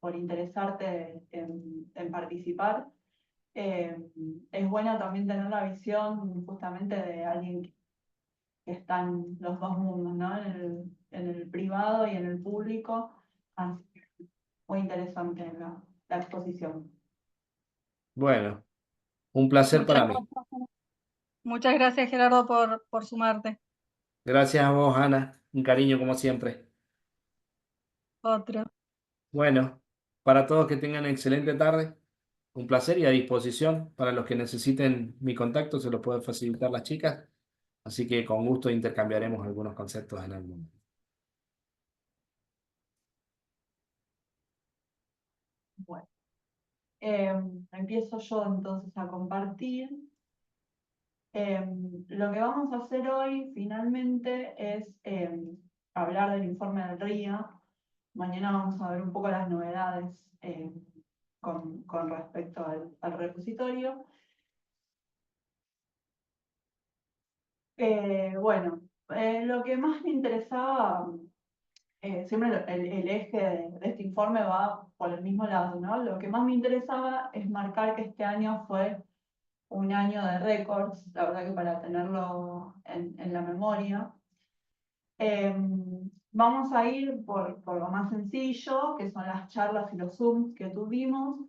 por interesarte en participar. Es bueno también tener la visión justamente de alguien que está en los dos mundos, ¿no? En el privado y en el público. Así que muy interesante la exposición. Bueno, un placer Muchas para mí. gracias, muchas gracias Gerardo por sumarte. Gracias a vos, Ana. Un cariño como siempre. Otro. Bueno, para todos que tengan excelente tarde, un placer y a disposición para los que necesiten mi contacto, se los pueden facilitar las chicas. Así que con gusto intercambiaremos algunos conceptos en algún momento. Bueno, empiezo yo entonces a compartir. Lo que vamos a hacer hoy finalmente es hablar del informe del RIA. Mañana vamos a ver un poco las novedades con respecto al repositorio. Bueno, lo que más me interesaba, siempre el eje de este informe va por el mismo lado, ¿no? Lo que más me interesaba es marcar que este año fue un año de récords, la verdad que para tenerlo en la memoria. Vamos a ir por lo más sencillo, que son las charlas y los Zooms que tuvimos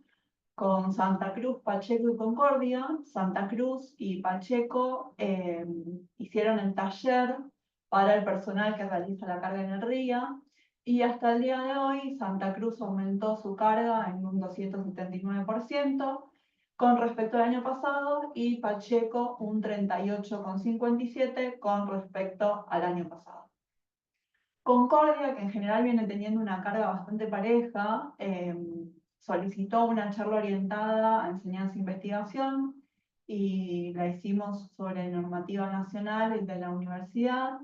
con Santa Cruz, Pacheco y Concordia. Santa Cruz y Pacheco hicieron el taller para el personal que realiza la carga en el RIA, y hasta el día de hoy Santa Cruz aumentó su carga en un 279% con respecto al año pasado, y Pacheco un 38,57% con respecto al año pasado. Concordia, que en general viene teniendo una carga bastante pareja, solicitó una charla orientada a enseñanza e investigación y la hicimos sobre normativa nacional de la universidad,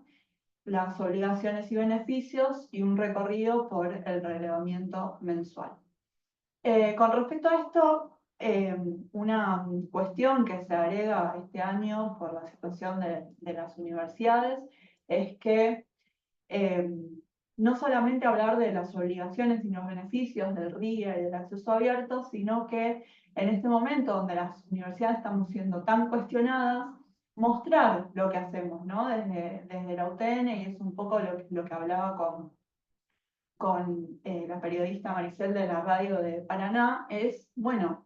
las obligaciones y beneficios y un recorrido por el relevamiento mensual. Con respecto a esto, una cuestión que se agrega este año por la situación de las universidades es que no solamente hablar de las obligaciones y los beneficios del RIA y del acceso abierto, sino que en este momento donde las universidades estamos siendo tan cuestionadas, mostrar lo que hacemos, ¿no? Desde la UTN, y es un poco lo que hablaba con la periodista Maricel de la radio de Paraná, es, bueno,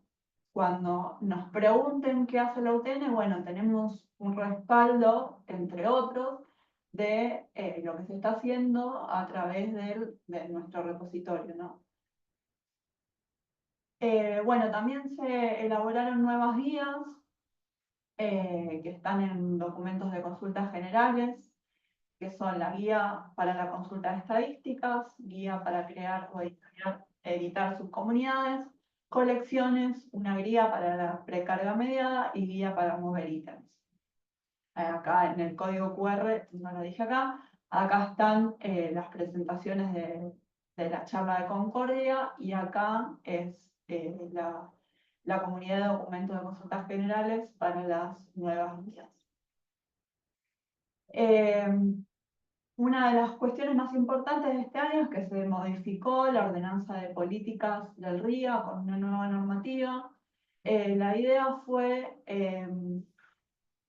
cuando nos pregunten qué hace la UTN, bueno, tenemos un respaldo, entre otros, de lo que se está haciendo a través de nuestro repositorio, ¿no? Bueno, también se elaboraron nuevas guías que están en documentos de consultas generales, que son la guía para la consulta de estadísticas, guía para crear o editar subcomunidades, colecciones, una guía para la precarga mediada y guía para mover ítems. Acá en el código QR, no lo dije acá están las presentaciones de la charla de Concordia, y acá es la comunidad de documentos de consultas generales para las nuevas guías. Una de las cuestiones más importantes de este año es que se modificó la ordenanza de políticas del RIA con una nueva normativa. La idea fue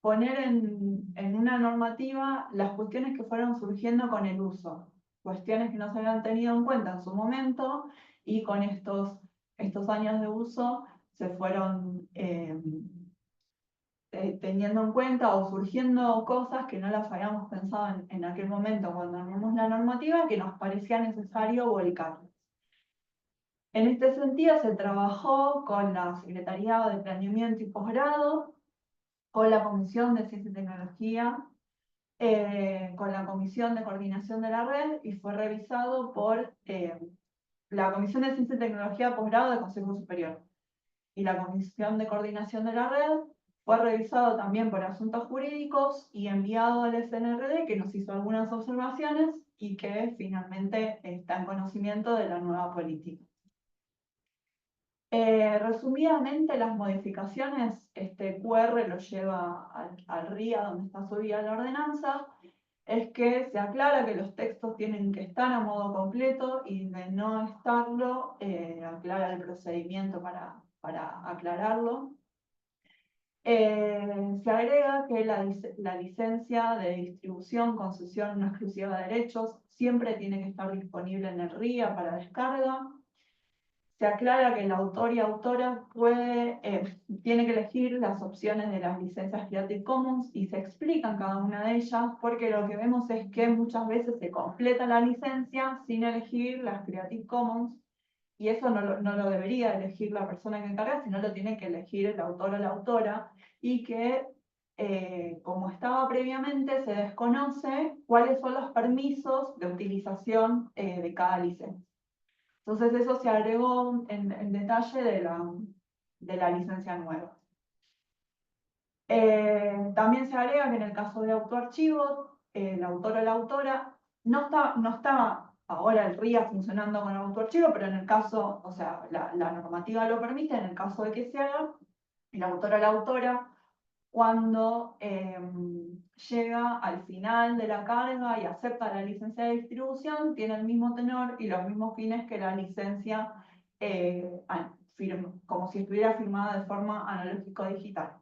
poner en una normativa las cuestiones que fueron surgiendo con el uso, cuestiones que no se habían tenido en cuenta en su momento, y con estos años de uso se fueron teniendo en cuenta o surgiendo cosas que no las habíamos pensado en aquel momento cuando armamos la normativa, que nos parecía necesario volcarlas. En este sentido se trabajó con la Secretaría de Planeamiento y Posgrado, con la Comisión de Ciencia y Tecnología, con la Comisión de Coordinación de la Red, y fue revisado por la Comisión de Ciencia y Tecnología Posgrado del Consejo Superior. Y la Comisión de Coordinación de la Red fue revisado también por Asuntos Jurídicos y enviado al SNRD, que nos hizo algunas observaciones y que finalmente está en conocimiento de la nueva política. Resumidamente, las modificaciones, este QR lo lleva al RIA, donde está subida la ordenanza, es que se aclara que los textos tienen que estar a modo completo, y de no estarlo, aclara el procedimiento para aclararlo. Se agrega que la licencia de distribución, concesión no exclusiva de derechos siempre tiene que estar disponible en el RIA para descarga. Se aclara que el autor y autora tiene que elegir las opciones de las licencias Creative Commons, y se explican cada una de ellas, porque lo que vemos es que muchas veces se completa la licencia sin elegir las Creative Commons, y eso no lo debería elegir la persona que encarga, sino lo tiene que elegir el autor o la autora, y que, como estaba previamente, se desconoce cuáles son los permisos de utilización de cada licencia. Entonces eso se agregó en detalle de la licencia nueva. También se agrega que en el caso de autoarchivos, el autor o la autora no está ahora el RIA funcionando con autoarchivo, pero en el caso, o sea, la normativa lo permite, en el caso de que se haga, el autor o la autora, cuando llega al final de la carga y acepta la licencia de distribución, tiene el mismo tenor y los mismos fines que la licencia, como si estuviera firmada de forma analógico-digital.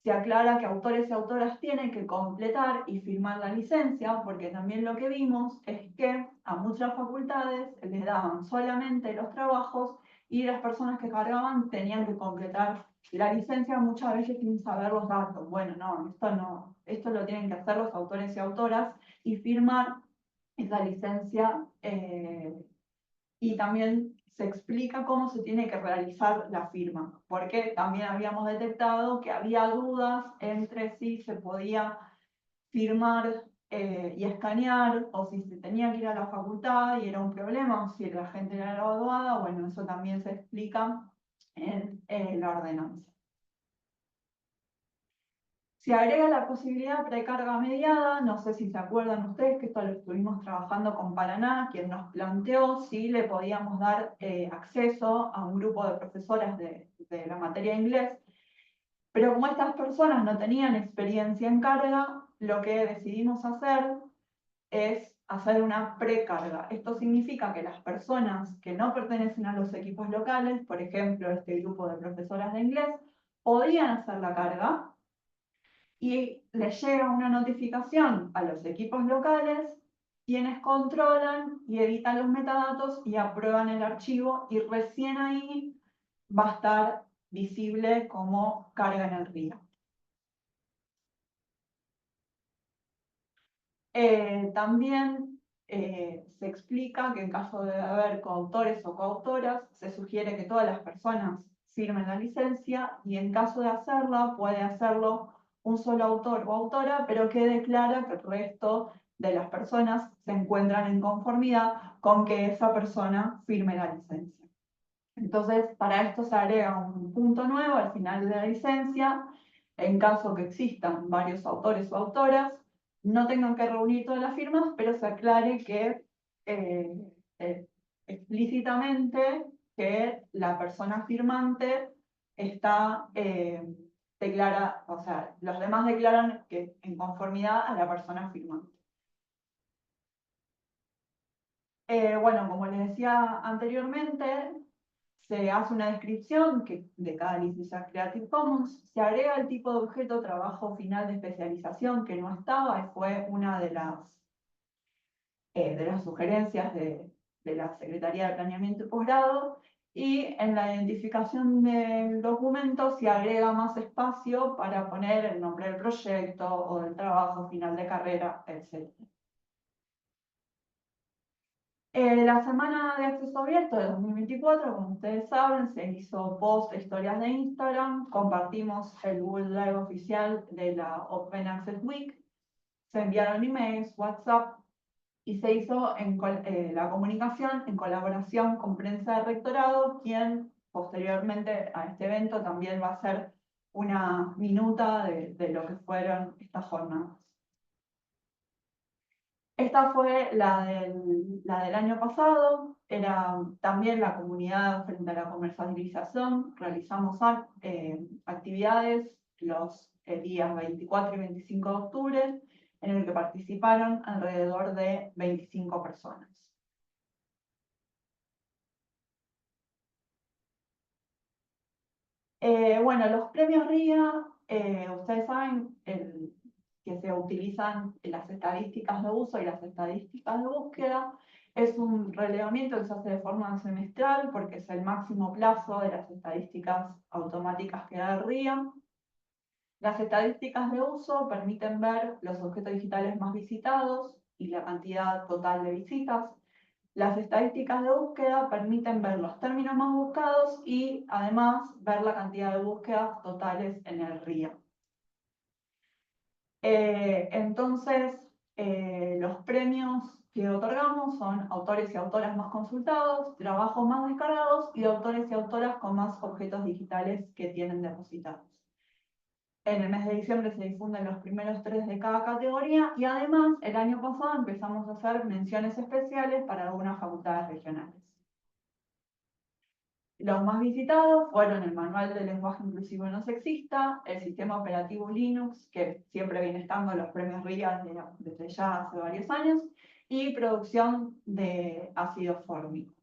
Se aclara que autores y autoras tienen que completar y firmar la licencia, porque también lo que vimos es que a muchas facultades les daban solamente los trabajos y las personas que cargaban tenían que completar la licencia muchas veces sin saber los datos. Bueno, no, esto lo tienen que hacer los autores y autoras y firmar esa licencia, y también se explica cómo se tiene que realizar la firma, porque también habíamos detectado que había dudas entre si se podía firmar y escanear, o si se tenía que ir a la facultad y era un problema, o si la gente era graduada. Bueno, eso también se explica en la ordenanza. Se agrega la posibilidad de precarga mediada. No sé si se acuerdan ustedes que esto lo estuvimos trabajando con Paraná, quien nos planteó si le podíamos dar acceso a un grupo de profesoras de la materia de inglés. Pero como estas personas no tenían experiencia en carga, lo que decidimos hacer es hacer una precarga. Esto significa que las personas que no pertenecen a los equipos locales, por ejemplo, este grupo de profesoras de inglés, podían hacer la carga, y les llega una notificación a los equipos locales, quienes controlan y editan los metadatos y aprueban el archivo, y recién ahí va a estar visible como carga en el RIA. También se explica que en caso de haber coautores o coautoras, se sugiere que todas las personas firmen la licencia, y en caso de hacerla, puede hacerlo un solo autor o autora, pero quede clara que el resto de las personas se encuentran en conformidad con que esa persona firme la licencia. Entonces, para esto se agrega un punto nuevo al final de la licencia. En caso que existan varios autores o autoras, no tengan que reunir todas las firmas, pero se aclare que explícitamente que la persona firmante está declara, o sea, los demás declaran que en conformidad a la persona firmante. Bueno, como les decía anteriormente, se hace una descripción de cada licencia Creative Commons, se agrega el tipo de objeto trabajo final de especialización, que no estaba, y fue una de las sugerencias de la Secretaría de Planeamiento y Posgrado, y en la identificación del documento se agrega más espacio para poner el nombre del proyecto o del trabajo final de carrera, etc. La semana de acceso abierto de 2024, como ustedes saben, se hizo post de historias de Instagram, compartimos el Google Drive oficial de la Open Access Week, se enviaron emails, WhatsApp, y se hizo la comunicación en colaboración con Prensa de Rectorado, quien posteriormente a este evento también va a hacer una minuta de lo que fueron estas jornadas. Esta fue la del año pasado, era también la comunidad frente a la comercialización. Realizamos actividades los días 24 y 25 de octubre, en el que participaron alrededor de 25 personas. Bueno, los premios RIA, ustedes saben que se utilizan las estadísticas de uso y las estadísticas de búsqueda. Es un relevamiento que se hace de forma semestral, porque es el máximo plazo de las estadísticas automáticas que da el RIA. Las estadísticas de uso permiten ver los objetos digitales más visitados y la cantidad total de visitas. Las estadísticas de búsqueda permiten ver los términos más buscados y además ver la cantidad de búsquedas totales en el RIA. Entonces, los premios que otorgamos son autores y autoras más consultados, trabajos más descargados y autores y autoras con más objetos digitales que tienen depositados. En el mes de diciembre se difunden los primeros 3 de cada categoría y además el año pasado empezamos a hacer menciones especiales para algunas facultades regionales. Los más visitados fueron el Manual de Lenguaje Inclusivo y No Sexista, el Sistema Operativo Linux, que siempre viene estando en los premios RIA desde ya hace varios años, y producción de ácido fórmico.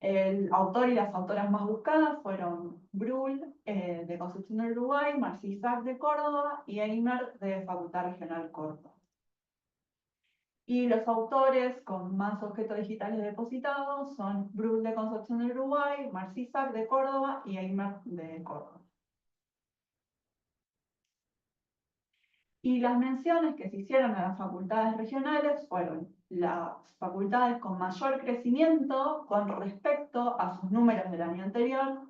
El autor y las autoras más buscadas fueron Bruhl, de Concepción del Uruguay, Marcisac de Córdoba y Eimer de Facultad Regional Córdoba. Y los autores con más objetos digitales depositados son Bruhl de Concepción del Uruguay, Marcisac de Córdoba y Eimer de Córdoba. Y las menciones que se hicieron a las facultades regionales fueron las facultades con mayor crecimiento con respecto a sus números del año anterior.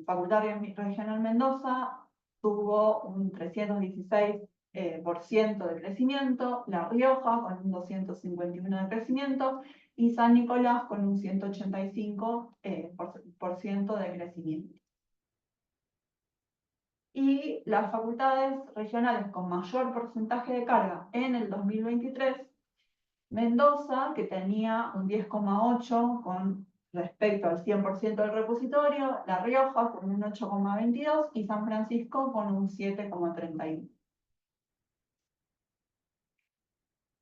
Facultad Regional Mendoza tuvo un 316% de crecimiento, La Rioja con un 251% de crecimiento y San Nicolás con un 185% de crecimiento. Y las facultades regionales con mayor porcentaje de carga en el 2023, Mendoza, que tenía un 10,8% con respecto al 100% del repositorio, La Rioja con un 8,22% y San Francisco con un 7,31%.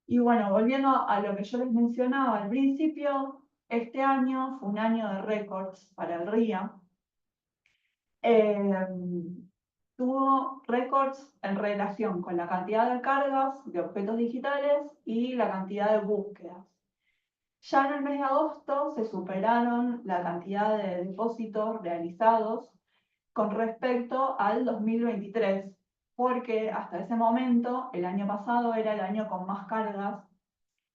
Y bueno, volviendo a lo que yo les mencionaba al principio, este año fue un año de récords para el RIA. Tuvo récords en relación con la cantidad de cargas de objetos digitales y la cantidad de búsquedas. Ya en el mes de agosto se superaron la cantidad de depósitos realizados con respecto al 2023, porque hasta ese momento, el año pasado era el año con más cargas,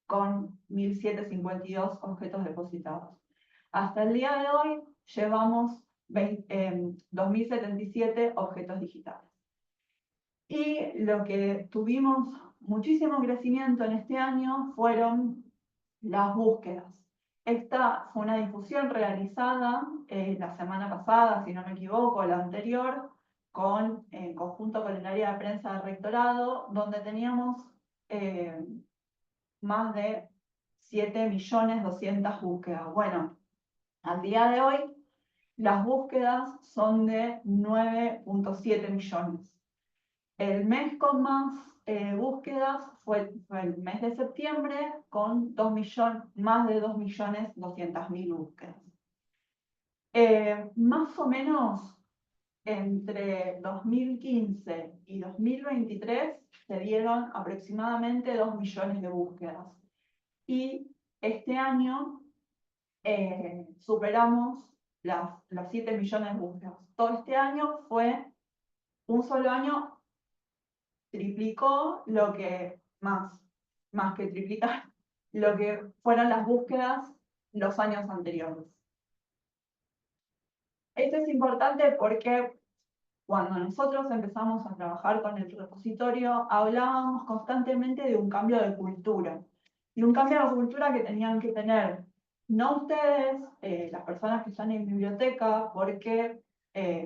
con 1.752 objetos depositados. Hasta el día de hoy llevamos 2.077 objetos digitales. Y lo que tuvimos muchísimo crecimiento en este año fueron las búsquedas. Esta fue una difusión realizada la semana pasada, si no me equivoco, la anterior, en conjunto con el área de prensa del rectorado, donde teníamos más de 7.200.000 búsquedas. Bueno, al día de hoy, las búsquedas son de 9,7 millones. El mes con más búsquedas fue el mes de septiembre, con más de 2.200.000 búsquedas. Más o menos entre 2015 y 2023 se dieron aproximadamente 2 millones de búsquedas. Y este año superamos los 7 millones de búsquedas. Todo este año fue un solo año, triplicó lo que más que triplicar, lo que fueron las búsquedas los años anteriores. Esto es importante porque cuando nosotros empezamos a trabajar con el repositorio, hablábamos constantemente de un cambio de cultura. Y un cambio de cultura que tenían que tener, no ustedes, las personas que están en biblioteca, porque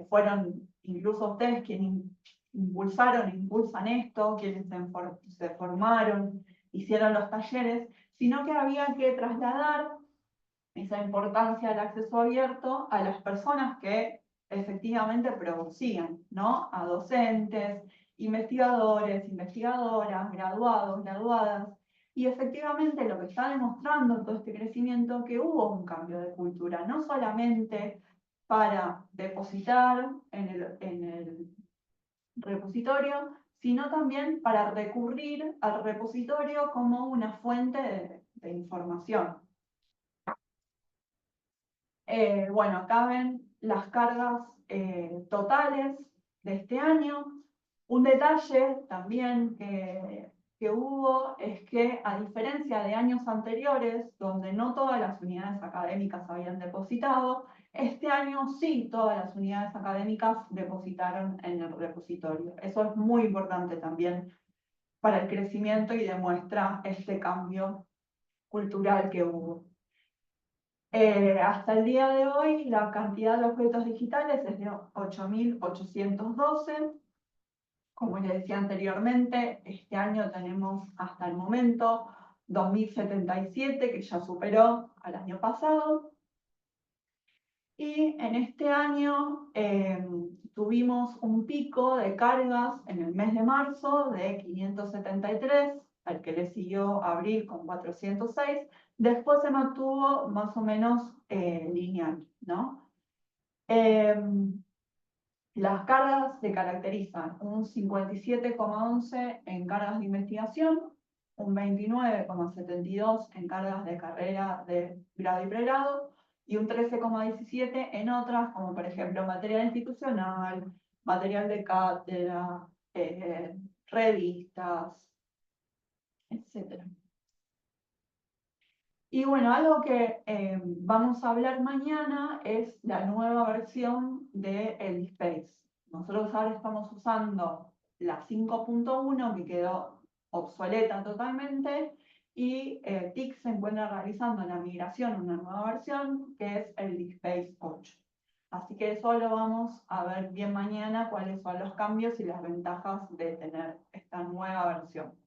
fueron incluso ustedes quienes impulsan esto, quienes se formaron, hicieron los talleres, sino que había que trasladar esa importancia del acceso abierto a las personas que efectivamente producían, ¿no? A docentes, investigadores, investigadoras, graduados, graduadas. Y efectivamente lo que está demostrando todo este crecimiento que hubo un cambio de cultura, no solamente para depositar en el repositorio, sino también para recurrir al repositorio como una fuente de información. Bueno, acá ven las cargas totales de este año. Un detalle también que hubo es que, a diferencia de años anteriores, donde no todas las unidades académicas habían depositado, este año sí todas las unidades académicas depositaron en el repositorio. Eso es muy importante también para el crecimiento y demuestra este cambio cultural que hubo. Hasta el día de hoy, la cantidad de objetos digitales es de 8.812. Como les decía anteriormente, este año tenemos hasta el momento 2.077, que ya superó al año pasado. Y en este año tuvimos un pico de cargas en el mes de marzo de 573, al que le siguió abril con 406. Después se mantuvo más o menos lineal, ¿no? Las cargas se caracterizan un 57,11 en cargas de investigación, un 29,72 en cargas de carrera de grado y pregrado y un 13,17 en otras, como por ejemplo material institucional, material de cátedra, revistas, etc. Y bueno, algo que vamos a hablar mañana es la nueva versión de el Space. Nosotros ahora estamos usando la 5.1 que quedó obsoleta totalmente y TIC se encuentra realizando la migración a una nueva versión que es el Space 8. Así que eso lo vamos a ver bien mañana, cuáles son los cambios y las ventajas de tener esta nueva versión.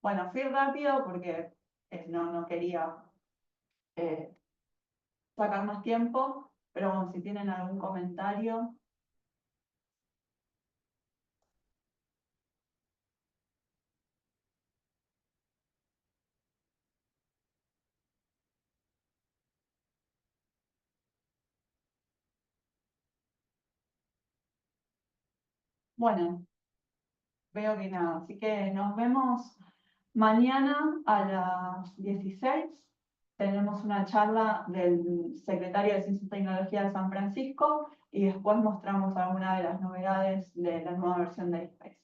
Bueno, fui rápido porque no quería sacar más tiempo, pero bueno, si tienen algún comentario. Bueno, veo que nada, así que nos vemos mañana a las 16. Tenemos una charla del secretario de Ciencia y Tecnología de San Francisco y después mostramos algunas de las novedades de la nueva versión de Space.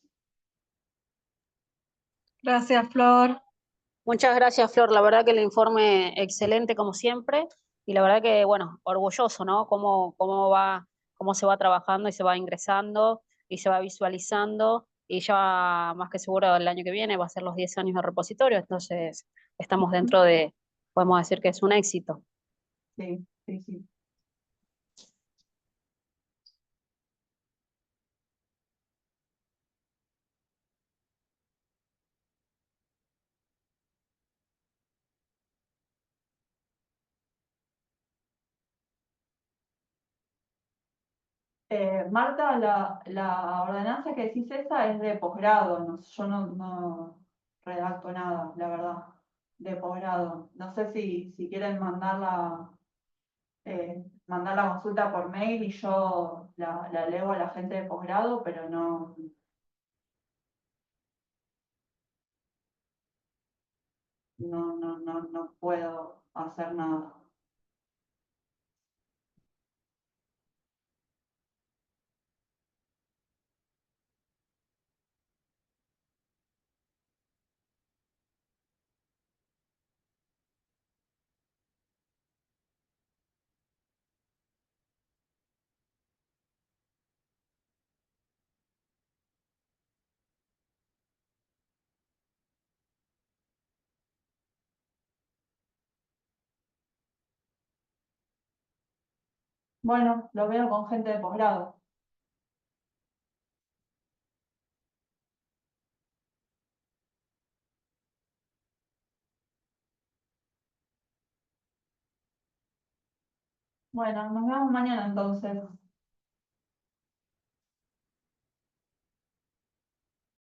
Gracias, Flor. Muchas gracias, Flor. La verdad que el informe excelente como siempre y la verdad que, bueno, orgulloso, ¿no? Cómo se va trabajando y se va ingresando y se va visualizando y ya más que seguro el año que viene va a ser los 10 años de repositorio, entonces estamos dentro de, podemos decir que es un éxito. Sí, sí, sí. Marta, la ordenanza que decís esa es de posgrado, yo no redacto nada, la verdad, de posgrado. No sé si quieren mandar la consulta por mail y yo la leo a la gente de posgrado, pero no puedo hacer nada. Bueno, lo veo con gente de posgrado. Bueno, nos vemos mañana entonces.